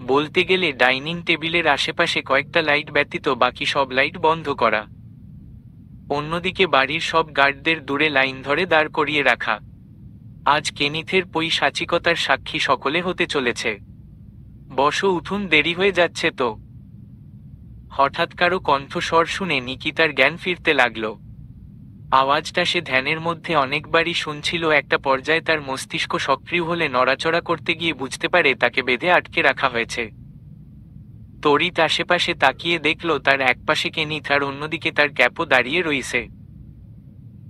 বলতে গেলে ডাইনিং টেবিলের আশেপাশে কয়েকটা লাইট ব্যতীত বাকি সব লাইট বন্ধ করা। অন্যদিকে বাড়ির সব গার্ডদের দূরে লাইন ধরে দাঁড় করিয়ে রাখা। আজ কেনিথের পৈশাচিকতার সাক্ষী সকলে হতে চলেছে। বসো, উঠুন, দেরি হয়ে যাচ্ছে তো। হঠাৎ কারো কণ্ঠস্বর শুনে নিকিতার জ্ঞান ফিরতে লাগলো। আওয়াজটা সে ধ্যানের মধ্যে অনেকবারই শুনছিল। একটা পর্যায়ে তার মস্তিষ্ক সক্রিয় হলে নড়াচড়া করতে গিয়ে বুঝতে পারে তাকে বেঁধে আটকে রাখা হয়েছে। তড়িৎ আশেপাশে তাকিয়ে দেখল তার একপাশে কেনিথ আর অন্যদিকে তার ক্যাপও দাঁড়িয়ে রইছে।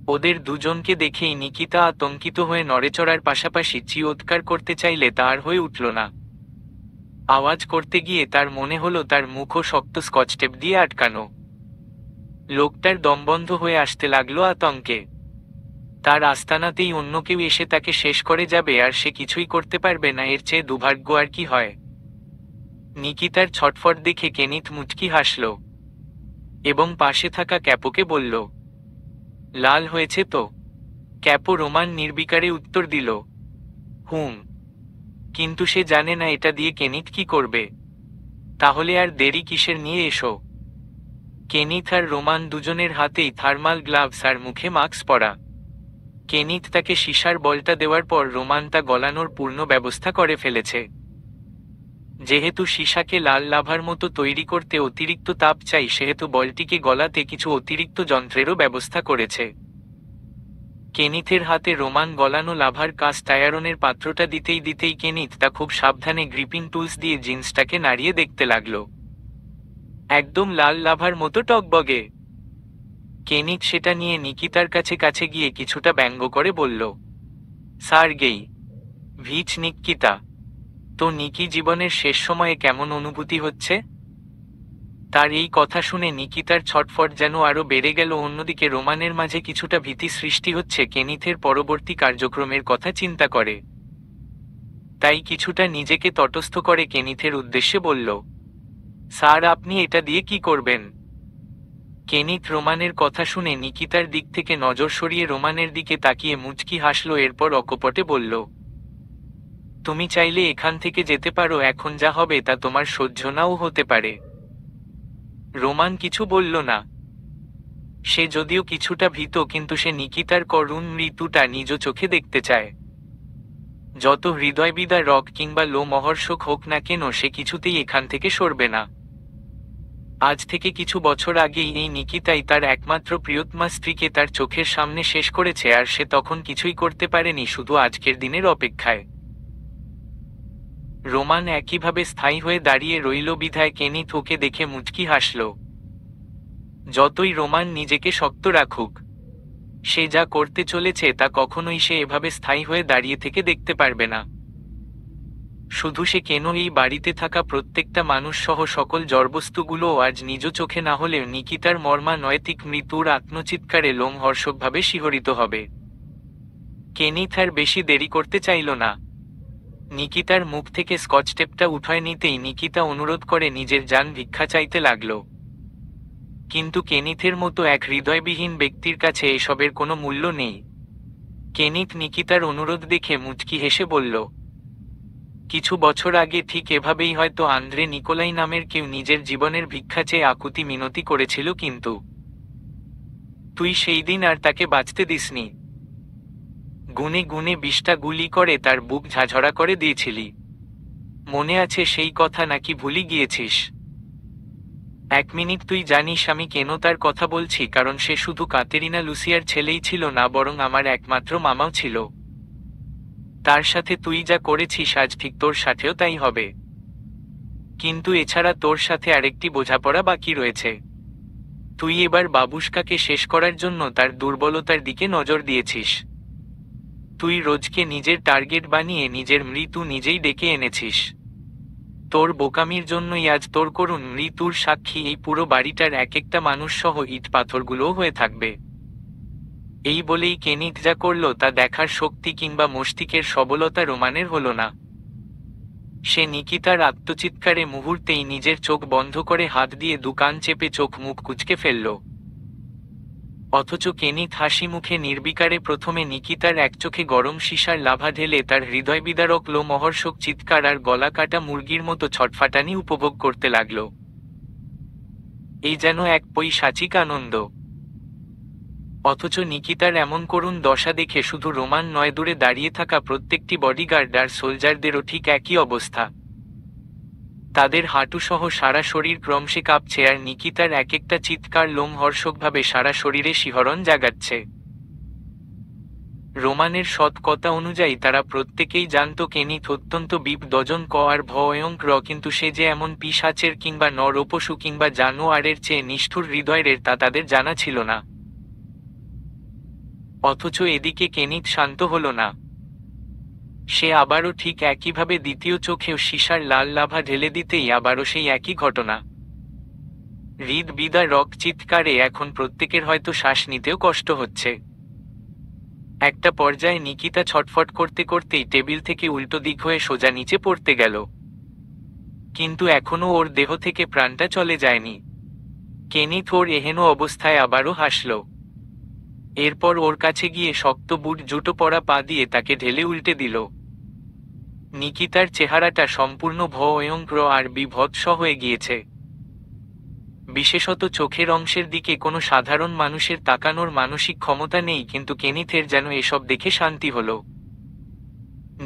ওদের দুজনকে দেখেই নিকিতা আতঙ্কিত হয়ে নড়েচড়ার পাশাপাশি চিৎকার করতে চাইলে তা আর হয়ে উঠল না। আওয়াজ করতে গিয়ে তার মনে হলো তার মুখও শক্ত স্কচটেপ দিয়ে আটকানো। লোকটার দমবন্ধ হয়ে আসতে লাগলো আতঙ্কে। তার আস্তানাতেই অন্য কেউ এসে তাকে শেষ করে যাবে আর সে কিছুই করতে পারবে না, এর চেয়ে দুর্ভাগ্য আর কি হয়। নিকিতার ছটফট দেখে কেনিথ মুচকি হাসল এবং পাশে থাকা ক্যাপোকে বলল, লাল হয়েছে তো? ক্যাপো রোমান নির্বিকারে উত্তর দিল, হুম। কিন্তু সে জানে না এটা দিয়ে কেনিথ কি করবে। তাহলে আর দেরি কিসের, নিয়ে এসো। কেনিথ আর রোমান দুজনের হাতেই থার্মাল গ্লাভস আর মুখে মাস্ক পরা। কেনিথ তাকে সীসার বলটা দেওয়ার পর রোমান তা গলানোর পূর্ণ ব্যবস্থা করে ফেলেছে। যেহেতু সীসাকে লাল লাভার মতো তৈরি করতে অতিরিক্ত তাপ চাই, সেহেতু বলটিকে গলাতে কিছু অতিরিক্ত যন্ত্রেরও ব্যবস্থা করেছে। কেনিথের হাতে রোমান গলানো লাভার কাস্ট আয়রনের পাত্রটা দিতেই কেনিথ তা খুব সাবধানে গ্রিপিং টুলস দিয়ে জিন্সটাকে নাড়িয়ে দেখতে লাগলো। একদম লাল লাভার মতো টকবগে। কেনিথ সেটা নিয়ে নিকিতার কাছে গিয়ে কিছুটা ব্যঙ্গ করে বলল, সার্গেই ভিচ নিকিতা, তো নিকি জীবনের শেষ সময়ে কেমন অনুভূতি হচ্ছে? তার এই কথা শুনে নিকিতার ছটফট যেন আরো বেড়ে গেল। অন্যদিকে রোমানের মাঝে কিছুটা ভীতি সৃষ্টি হচ্ছে কেনিথের পরবর্তী কার্যক্রমের কথা চিন্তা করে। তাই কিছুটা নিজেকে তটস্থ করে কেনিথের উদ্দেশ্যে বলল, স্যার, আপনি এটা দিয়ে কি করবেন? কেনিথ রোমানের কথা শুনে নিকিতার দিক থেকে নজর সরিয়ে রোমানের দিকে তাকিয়ে মুচকি হাসল। এরপর অকপটে বলল, তুমি চাইলে এখান থেকে যেতে পারো, এখন যা হবে তা তোমার সহ্য নাও হতে পারে। রোমান কিছু বলল না। সে যদিও কিছুটা ভীত, কিন্তু সে নিকিতার করুণ মৃত্যুটা নিজ চোখে দেখতে চায়। যত হৃদয়বিদার রক কিংবা লো মহর্ষক হোক না কেন, সে কিছুতেই এখান থেকে সরবে না। আজ থেকে কিছু বছর আগেই এই নিকিতাই তার একমাত্র প্রিয়তমা স্ত্রীকে তার চোখের সামনে শেষ করেছে, আর সে তখন কিছুই করতে পারেনি, শুধু আজকের দিনের অপেক্ষায়। রোমান একইভাবে স্থায়ী হয়ে দাঁড়িয়ে রইল বিধায় কেনিথ ওকে দেখে মুচকি হাসল। যতই রোমান নিজেকে শক্ত রাখুক, সে যা করতে চলেছে তা কখনোই সে এভাবে স্থায়ী হয়ে দাঁড়িয়ে থেকে দেখতে পারবে না। শুধু সে কেন, এই বাড়িতে থাকা প্রত্যেকটা মানুষ সহ সকল জড়বস্তুগুলোও আজ নিজ চোখে না হলেও নিকিতার মর্মানৈতিক মৃত্যুর আত্মচিৎকারে লোমহর্ষকভাবে শিহরিত হবে। কেনিথ আর বেশি দেরি করতে চাইল না। নিকিতার মুখ থেকে স্কচটেপটা উঠায় নিতেই নিকিতা অনুরোধ করে নিজের জান ভিক্ষা চাইতে লাগল। কিন্তু কেনিথের মতো এক হৃদয়বিহীন ব্যক্তির কাছে এসবের কোনো মূল্য নেই। কেনিথ নিকিতার অনুরোধ দেখে মুচকি হেসে বলল, কিছু বছর আগে ঠিক এভাবেই হয়তো আন্দ্রে নিকোলাই নামের কেউ নিজের জীবনের ভিক্ষা চেয়ে আকুতি মিনতি করেছিল, কিন্তু তুই সেই দিন আর তাকে বাঁচতে দিসনি। গুনে গুনে 20টা গুলি করে তার বুক ঝাঝরা করে দিয়েছিলি। মনে আছে সেই কথা, নাকি ভুলি গিয়েছিস? 1 মিনিট, তুই জানিস আমি কেন তার কথা বলছি? কারণ সে শুধু কাতেরিনা লুসিয়ার ছেলেই ছিল না, বরং আমার একমাত্র মামাও ছিল। তার সাথে তুই যা করেছিস আজ ঠিক তোর সাথেও তাই হবে। কিন্তু এছাড়া তোর সাথে আরেকটি বোঝাপড়া বাকি রয়েছে। তুই এবার বাবুশকাকে শেষ করার জন্য তার দুর্বলতার দিকে নজর দিয়েছিস। তুই রোজকে নিজের টার্গেট বানিয়ে নিজের মৃত্যু নিজেই ডেকে এনেছিস। তোর বোকামির জন্যই আজ তোর করুণ মৃত্যুর সাক্ষী এই পুরো বাড়িটার এক একটা মানুষ সহ ইট পাথরগুলোও হয়ে থাকবে। এই বলেই কেনিথ যা করল তা দেখার শক্তি কিংবা মস্তিষ্কের সবলতা রোমানের হলো না। সে নিকিতার আত্মচিৎকারে মুহূর্তেই নিজের চোখ বন্ধ করে হাত দিয়ে কান চেপে চোখ মুখ কুঁচকে ফেলল। অথচ কেনিথ হাসি মুখে নির্বিকারে প্রথমে নিকিতার এক চোখে গরম সীসার লাভা ঢেলে তার হৃদয়বিদারক লোমহর্ষক চিৎকার আর গলা কাটা মুরগির মতো ছটফাটানি উপভোগ করতে লাগল। এই যেন এক পৈশাচিক আনন্দ। অথচ নিকিতার এমন করুণ দশা দেখে শুধু রোমান নয়, দূরে দাঁড়িয়ে থাকা প্রত্যেকটি বডিগার্ড আর সোলজারদেরও ঠিক একই অবস্থা। তাদের হাঁটুসহ সারা শরীর ক্রমশে কাঁপছে আর নিকিতার এক একটা চিৎকার লোমহর্ষকভাবে সারা শরীরে শিহরণ জাগাচ্ছে। রোমানের সৎ কথা অনুযায়ী তারা প্রত্যেকেই জানত কেনিথ অত্যন্ত বিপদজনক আর ভয়ঙ্কর, কিন্তু সে যে এমন পিশাচের কিংবা নরপশু কিংবা জানোয়ারের চেয়ে নিষ্ঠুর হৃদয়ের তা তাদের জানা ছিল না। অথচ এদিকে কেনিথ শান্ত হল না। সে আবারও ঠিক একইভাবে দ্বিতীয় চোখেও সীসার লাল লাভা ঢেলে দিতেই আবারও সেই একই ঘটনা। হৃদবিদা রক চিৎকারে এখন প্রত্যেকের হয়তো শ্বাস নিতেও কষ্ট হচ্ছে। একটা পর্যায়ে নিকিতা ছটফট করতে করতেই টেবিল থেকে উল্টো দিক হয়ে সোজা নিচে পড়তে গেল, কিন্তু এখনো ওর দেহ থেকে প্রাণটা চলে যায়নি। কেনিথ ওর এহেন অবস্থায় আবারও হাসল। এরপর ওর কাছে গিয়ে শক্ত বুট জুটো পরা পা দিয়ে তাকে ঢেলে উল্টে দিল। নিকিতার চেহারাটা সম্পূর্ণ ভয়ঙ্কর আর বিভৎস হয়ে গিয়েছে। বিশেষত চোখের অংশের দিকে কোনো সাধারণ মানুষের তাকানোর মানসিক ক্ষমতা নেই, কিন্তু কেনিথের যেন এসব দেখে শান্তি হলো।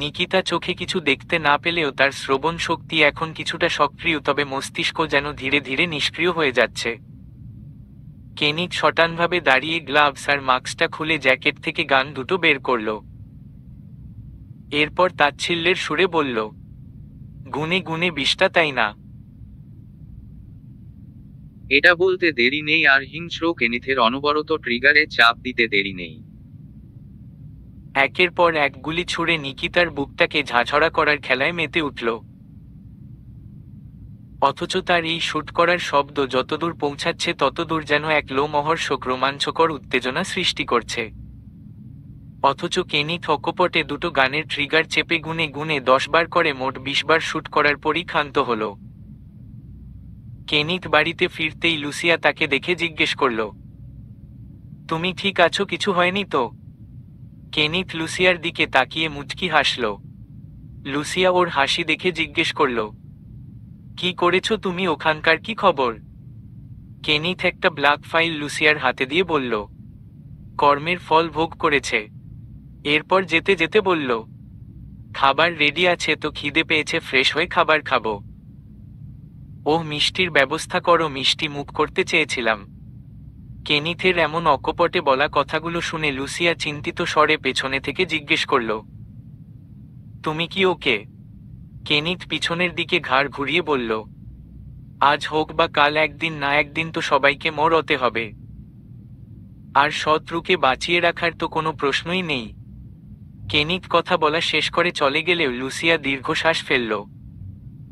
নিকিতা চোখে কিছু দেখতে না পেলেও তার শ্রবণ শক্তি এখন কিছুটা সক্রিয়, তবে মস্তিষ্ক যেন ধীরে ধীরে নিষ্ক্রিয় হয়ে যাচ্ছে। কেনিথ শটানভাবে দাঁড়িয়ে গ্লাভস আর মাস্কটা খুলে জ্যাকেট থেকে গান দুটো বের করল। এরপর তাচ্ছিল্যের সুরে বলল, গুনে গুনে 20টা, তাই না? এটা বলতে দেরি নেই আর হিংস্র কেনিথের অনবরত ট্রিগারে চাপ দিতে দেরি নেই। একের পর এক গুলি ছুড়ে নিকিতার বুকটাকে ঝাঁঝরা করার খেলায় মেতে উঠল। অথচ তার এই শুট করার শব্দ যতদূর পৌঁছাচ্ছে ততদূর যেন এক লোমহর্ষক রোমাঞ্চকর উত্তেজনা সৃষ্টি করছে। অথচ কেনিথ অকপটে দুটো গানের ট্রিগার চেপে গুনে গুনে 10 বার করে মোট 20 বার শুট করার পরই ক্ষান্ত হল। কেনিথ বাড়িতে ফিরতেই লুসিয়া তাকে দেখে জিজ্ঞেস করল, তুমি ঠিক আছো? কিছু হয়নি তো? কেনিথ লুসিয়ার দিকে তাকিয়ে মুচকি হাসল। লুসিয়া ওর হাসি দেখে জিজ্ঞেস করল, কি করেছো তুমি? ওখানকার কি খবর? কেনিথ একটা ব্ল্যাক ফাইল লুসিয়ার হাতে দিয়ে বলল, কর্মের ফল ভোগ করেছে। এরপর যেতে যেতে বলল, খাবার রেডি আছে তো, খিদে পেয়েছে, ফ্রেশ হয়ে খাবার খাবো। ওহ, মিষ্টির ব্যবস্থা করো, মিষ্টি মুখ করতে চেয়েছিলাম। কেনিথের এমন অকপটে বলা কথাগুলো শুনে লুসিয়া চিন্তিত স্বরে পেছনে থেকে জিজ্ঞেস করল, তুমি কি ওকে? কেনিথ পিছনের দিকে ঘাড় ঘুরিয়ে বলল, আজ হোক বা কাল, একদিন না একদিন তো সবাইকে মরতে হবে। আর শত্রুকে বাঁচিয়ে রাখার তো কোনো প্রশ্নই নেই। কেনিথ কথা বলা শেষ করে চলে গেলেও লুসিয়া দীর্ঘশ্বাস ফেলল।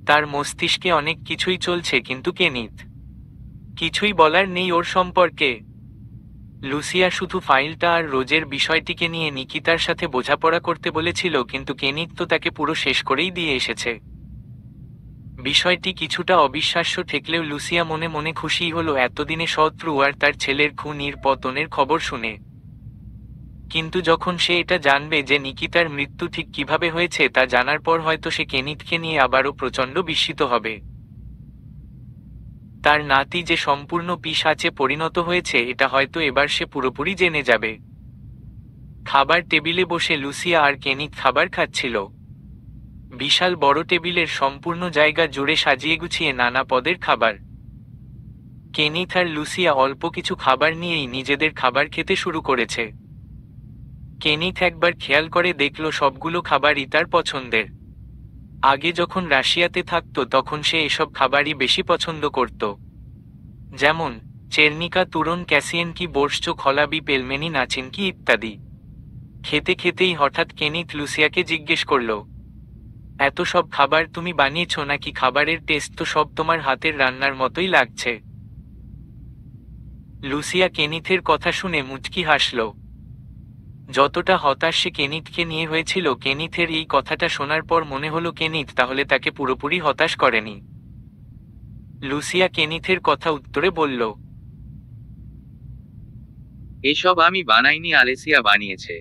তার মস্তিষ্কে অনেক কিছুই চলছে, কিন্তু কেনিথ কিছুই বলার নেই ওর সম্পর্কে। লুসিয়া শুধু ফাইলটা আর রোজের বিষয়টিকে নিয়ে নিকিতার সাথে বোঝাপড়া করতে বলেছিল, কিন্তু কেনিথ তো তাকে পুরো শেষ করেই দিয়ে এসেছে। বিষয়টি কিছুটা অবিশ্বাস্য ঠেকলেও লুসিয়া মনে মনে খুশিই হলো এতদিনে শত্রু আর তার ছেলের খুনির পতনের খবর শুনে। কিন্তু যখন সে এটা জানবে যে নিকিতার মৃত্যু ঠিক কিভাবে হয়েছে তা জানার পর হয়তো সে কেনিথকে নিয়ে আবারও প্রচণ্ড বিস্মিত হবে। তার নাতি যে সম্পূর্ণ পিশাচে পরিণত হয়েছে এটা হয়তো এবার সে পুরোপুরি জেনে যাবে। খাবার টেবিলে বসে লুসিয়া আর কেনিথ খাবার খাচ্ছিল। বিশাল বড় টেবিলের সম্পূর্ণ জায়গা জুড়ে সাজিয়ে গুছিয়ে নানা পদের খাবার। কেনিথ আর লুসিয়া অল্প কিছু খাবার নিয়েই নিজেদের খাবার খেতে শুরু করেছে। কেনিথ একবার খেয়াল করে দেখল সবগুলো খাবারই তার পছন্দের। আগে যখন রাশিয়াতে থাকতো তখন সে এসব খাবারই বেশি পছন্দ করত, যেমন চেরনিকা, তুরন, ক্যাসিয়েনকি, বোর্শচো, খলাবি, পেলমেনি, নাচিনকি ইত্যাদি। খেতে খেতেই হঠাৎ কেনিথ লুসিয়াকে জিজ্ঞেস করল, এত সব খাবার তুমি বানিয়েছো নাকি? খাবারের টেস্ট তো সব তোমার হাতের রান্নার মতোই লাগছে। লুসিয়া কেনিথের কথা শুনে মুচকি হাসল। যতটা হতাশ সে কেনিথকে নিয়ে হয়েছিল, কেনিথের এই কথাটা শোনার পর মনে হলো কেনিথ তাহলে তাকে পুরোপুরি হতাশ করেনি। লুসিয়া কেনিথের কথা উত্তরে বলল, এসব আমি বানাইনি, আলেসিয়া বানিয়েছে।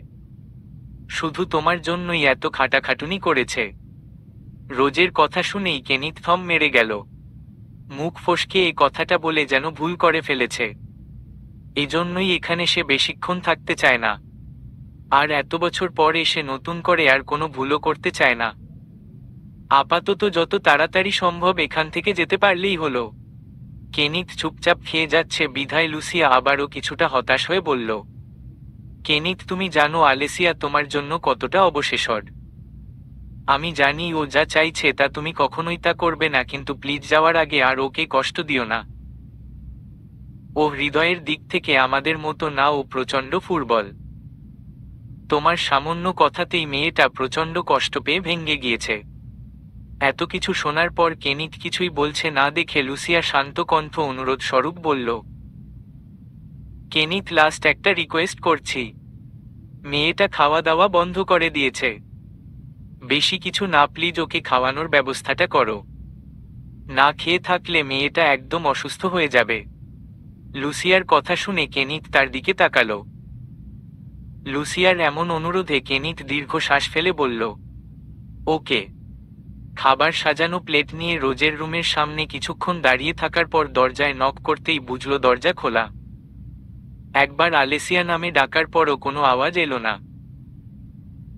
শুধু তোমার জন্যই এত খাটাখাটুনি করেছে। রোজের কথা শুনেই কেনিথ থম মেরে গেল। মুখ ফসকে এই কথাটা বলে যেন ভুল করে ফেলেছে। এজন্যই এখানে সে বেশিক্ষণ থাকতে চায় না। আর এত বছর পর এসে নতুন করে আর কোনো ভুলও করতে চায় না। আপাতত যত তাড়াতাড়ি সম্ভব এখান থেকে যেতে পারলেই হলো। কেনিথ চুপচাপ খেয়ে যাচ্ছে বিধায় লুসিয়া আবারও কিছুটা হতাশ হয়ে বলল, কেনিথ তুমি জানো আলেসিয়া তোমার জন্য কতটা অবশেষর। আমি জানি ও যা চাইছে তা তুমি কখনোই তা করবে না, কিন্তু প্লিজ যাওয়ার আগে আর ওকে কষ্ট দিও না। ও হৃদয়ের দিক থেকে আমাদের মতো না, ও প্রচণ্ড ফুটবল। তোমার সামান্য কথাতেই মেয়েটা প্রচণ্ড কষ্ট পেয়ে ভেঙে গিয়েছে। এত কিছু শোনার পর কেনিথ কিছুই বলছে না দেখে লুসিয়া শান্ত কণ্ঠ অনুরোধ স্বরূপ বলল, কেনিথ লাস্ট একটা রিকোয়েস্ট করছি। মেয়েটা খাওয়া দাওয়া বন্ধ করে দিয়েছে। বেশি কিছু না, প্লিজ ওকে খাওয়ানোর ব্যবস্থাটা করো। না খেয়ে থাকলে মেয়েটা একদম অসুস্থ হয়ে যাবে। লুসিয়ার কথা শুনে কেনিথ তার দিকে তাকালো। লুসিয়ার এমন অনুরোধে কেনিথ দীর্ঘ শ্বাস ফেলে বলল, ওকে। খাবার সাজানো প্লেট নিয়ে রোজের রুমের সামনে কিছুক্ষণ দাঁড়িয়ে থাকার পর দরজায় নক করতেই বুঝল দরজা খোলা। একবার আলেসিয়া নামে ডাকার পরও কোনো আওয়াজ এলো না।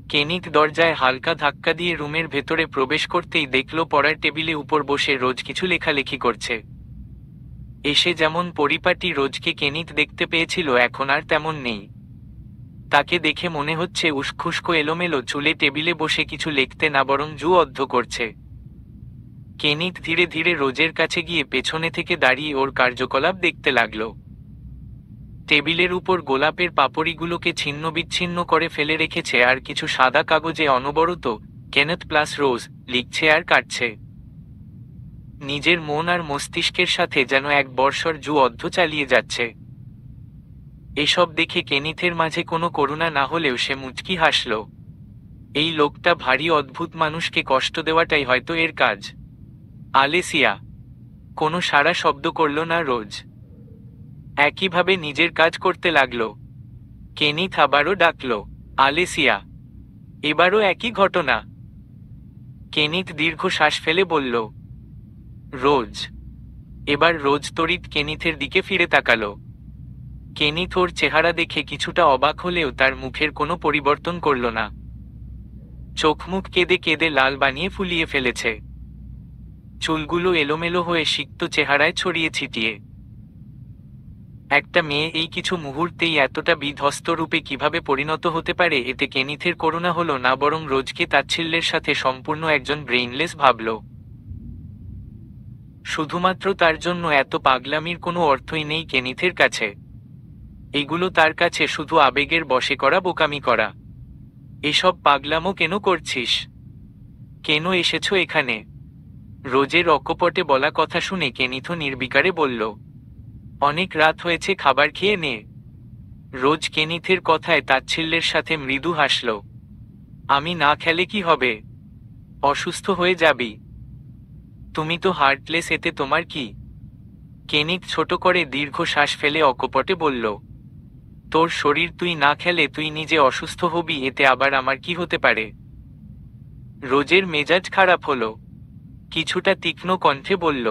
কেনিথ দরজায় হালকা ধাক্কা দিয়ে রুমের ভেতরে প্রবেশ করতেই দেখল পড়ার টেবিলে উপর বসে রোজ কিছু লেখালেখি করছে। এসে যেমন পরিপাটি রোজকে কেনিথ দেখতে পেয়েছিল এখন আর তেমন নেই। তাকে দেখে মনে হচ্ছে উস্খুস্কো এলোমেলো চুলে টেবিলে বসে কিছু লিখতে না বরং যুদ্ধ করছে। কেনিথ ধীরে ধীরে রোজের কাছে গিয়ে পেছনে থেকে দাঁড়িয়ে ওর কার্যকলাপ দেখতে লাগল। টেবিলের উপর গোলাপের পাপড়িগুলোকে ছিন্ন বিচ্ছিন্ন করে ফেলে রেখেছে আর কিছু সাদা কাগজে অনবরত কেনেথ প্লাস রোজ লিখছে আর কাটছে। নিজের মন আর মস্তিষ্কের সাথে যেন এক বর্ষর যুদ্ধ চালিয়ে যাচ্ছে। এসব দেখে কেনিথের মাঝে কোনো করুণা না হলেও সে মুচকি হাসল। এই লোকটা ভারী অদ্ভুত, মানুষকে কষ্ট দেওয়াটাই হয়তো এর কাজ। আলেসিয়া। কোনো সাড়া শব্দ করল না রোজ। একইভাবে নিজের কাজ করতে লাগল। কেনিথ আবারও ডাকল, আলেসিয়া। এবারও একই ঘটনা। কেনিথ দীর্ঘ শ্বাস ফেলে বলল, রোজ। এবার রোজ তড়িৎ কেনিথের দিকে ফিরে তাকালো। কেনিথ ওর চেহারা দেখে কিছুটা অবাক হলেও তার মুখের কোনো পরিবর্তন করল না। চোখ মুখ কেঁদে কেঁদে লাল বানিয়ে ফুলিয়ে ফেলেছে। চুলগুলো এলোমেলো হয়ে সিক্ত চেহারায় ছড়িয়ে ছিটিয়ে। একটা মেয়ে এই কিছু মুহূর্তেই এতটা বিধ্বস্ত রূপে কিভাবে পরিণত হতে পারে, এতে কেনিথের করুণা হলো না বরং রোজকে তাচ্ছিল্যের সাথে সম্পূর্ণ একজন ব্রেইনলেস ভাবল। শুধুমাত্র তার জন্য এত পাগলামির কোনো অর্থই নেই কেনিথের কাছে। এগুলো তার কাছে শুধু আবেগের বশে করা বোকামি করা। এসব পাগলামো কেন করছিস? কেন এসেছো এখানে? রোজের অকপটে বলা কথা শুনে কেনিথ নির্বিকারে বলল, অনেক রাত হয়েছে, খাবার খেয়ে নে। রোজ কেনিথের কথায় তাচ্ছিল্যের সাথে মৃদু হাসল। আমি না খেলে কি হবে? অসুস্থ হয়ে যাবি। তুমি তো হার্টলেস, এতে তোমার কি? কেনিথ ছোট করে দীর্ঘ শ্বাস ফেলে অকপটে বলল, তোর শরীর, তুই না খেলে তুই নিজে অসুস্থ হবি, এতে আবার আমার কি হতে পারে? রোজের মেজাজ খারাপ হলো। কিছুটা তীক্ষ্ণ কণ্ঠে বলল,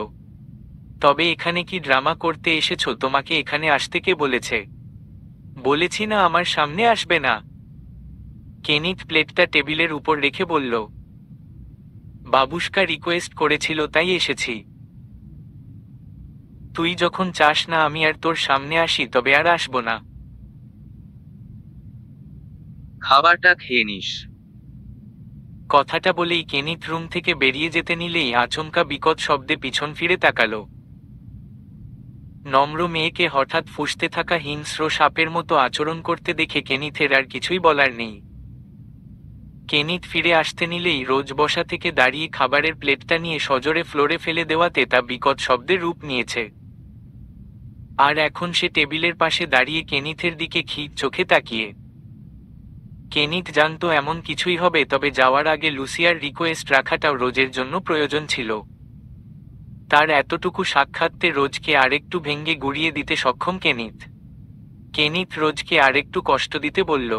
তবে এখানে কি ড্রামা করতে এসেছো? তোমাকে এখানে আসতে কে বলেছে? বলেছি না আমার সামনে আসবে না। কেনিথ প্লেটটা টেবিলের উপর রেখে বলল, বাবুষ্কা রিকোয়েস্ট করেছিল তাই এসেছি। তুই যখন চাস না আমি আর তোর সামনে আসি তবে আর আসবো না। খাবারটা খেয়ে নিস। কথাটা বলেই কেনিথ রুম থেকে বেরিয়ে যেতে নিলেই আচমকা বিকট শব্দে পিছন ফিরে তাকালো। নম্র মেয়েকে হঠাৎ ফুঁসতে থাকা হিংস্র সাপের মতো আচরণ করতে দেখে কেনিথের আর কিছুই বলার নেই। কেনিথ ফিরে আসতে নিলেই রোজ বসা থেকে দাঁড়িয়ে খাবারের প্লেটটা নিয়ে সজোরে ফ্লোরে ফেলে দেওয়াতে তা বিকট শব্দের রূপ নিয়েছে। আর এখন সে টেবিলের পাশে দাঁড়িয়ে কেনিথের দিকে ক্ষীণ চোখে তাকিয়ে। কেনিথ জানতো এমন কিছুই হবে, তবে যাওয়ার আগে লুসিয়ার রিকোয়েস্ট রাখাটাও রোজের জন্য প্রয়োজন ছিল। তার এতটুকু সাক্ষাৎতে রোজকে আরেকটু ভেঙে গুড়িয়ে দিতে সক্ষম কেনিথ। কেনিথ রোজকে আরেকটু কষ্ট দিতে বলল,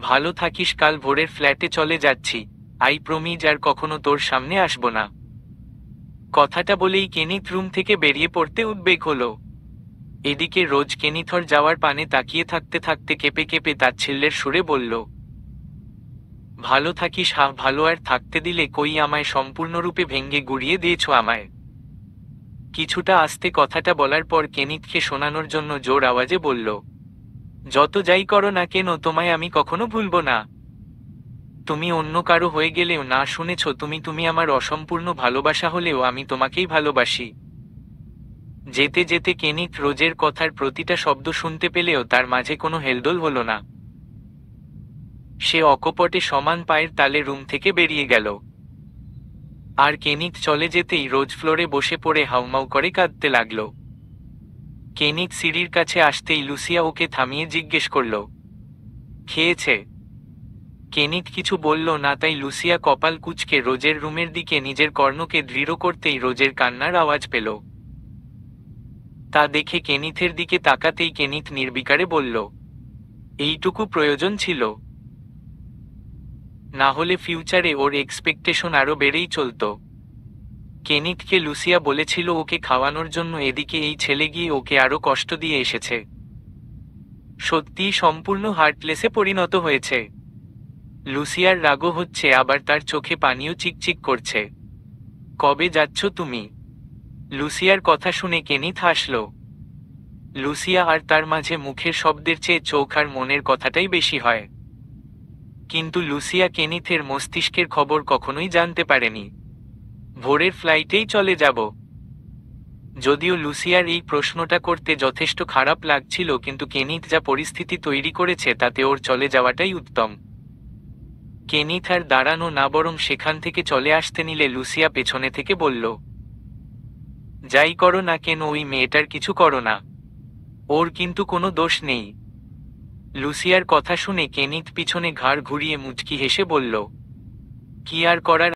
ভালো থাকিস, কাল ভোরের ফ্ল্যাটে চলে যাচ্ছি, আই প্রমিজ আর কখনো তোর সামনে আসব না। কথাটা বলেই কেনিথ রুম থেকে বেরিয়ে পড়তে উদ্বেগ হলো। এদিকে রোজ কেনিথর যাওয়ার পানে তাকিয়ে থাকতে থাকতে কেঁপে কেঁপে তাচ্ছিল্যের সুরে বলল, ভালো থাকিস, ভালো আর থাকতে দিলে কই, আমায় সম্পূর্ণরূপে ভেঙে গুড়িয়ে দিয়েছ আমায়। কিছুটা আস্তে কথাটা বলার পর কেনিথকে শোনানোর জন্য জোর আওয়াজে বলল, যত যাই করো না কেন, তোমায় আমি কখনো ভুলব না। তুমি অন্য কারো হয়ে গেলেও না, শুনেছ, তুমি আমার অসম্পূর্ণ ভালোবাসা হলেও আমি তোমাকেই ভালোবাসি। যেতে যেতে কেনিথ রোজের কথার প্রতিটা শব্দ শুনতে পেলেও তার মাঝে কোনো হেলদোল হলো না। সে অকপটে সমান পায়ের তালে রুম থেকে বেরিয়ে গেল। আর কেনিথ চলে যেতেই রোজ ফ্লোরে বসে পড়ে হাউমাউ করে কাঁদতে লাগল। কেনিথ সিঁড়ির কাছে আসতেই লুসিয়া ওকে থামিয়ে জিজ্ঞেস করল, খেয়েছে? কেনিথ কিছু বলল না, তাই লুসিয়া কপাল কুঁচকে রোজের রুমের দিকে নিজের কর্ণকে দৃঢ় করতেই রোজের কান্নার আওয়াজ পেল। তা দেখে কেনিথের দিকে তাকাতেই কেনিথ নির্বিকারে বলল, এইটুকু প্রয়োজন ছিল, না হলে ফিউচারে ওর এক্সপেকটেশন আরো বেড়েই চলত। কেনিথকে লুসিয়া বলেছিল ওকে খাওয়ানোর জন্য, এদিকে এই ছেলে গিয়ে ওকে আরো কষ্ট দিয়ে এসেছে। সত্যিই সম্পূর্ণ হার্টলেসে পরিণত হয়েছে। লুসিয়ার রাগও হচ্ছে, আবার তার চোখে পানিও চিকচিক করছে। কবে যাচ্ছ তুমি? লুসিয়ার কথা শুনে কেনিথ হাসল। লুসিয়া আর তার মাঝে মুখের শব্দের চেয়ে চোখ আর মনের কথাটাই বেশি হয়। কিন্তু লুসিয়া কেনিথের মস্তিষ্কের খবর কখনোই জানতে পারেনি। ভোরের ফ্লাইটেই চলে যাব। যদিও লুসিয়ার এই প্রশ্নটা করতে যথেষ্ট খারাপ লাগছিল, কিন্তু কেনিথ যা পরিস্থিতি তৈরি করেছে তাতে ওর চলে যাওয়াটাই উত্তম। কেনিথ আর দাঁড়ানো না, বরং সেখান থেকে চলে আসতে নিলে লুসিয়া পেছনে থেকে বলল, যাই করো না কেন ওই মেয়েটার কিছু করো না, ওর কিন্তু কোনো দোষ নেই। লুসিয়ার কথা শুনে কেনিথ পিছনে ঘাড় ঘুরিয়ে মুচকি হেসে বলল, কি আর করার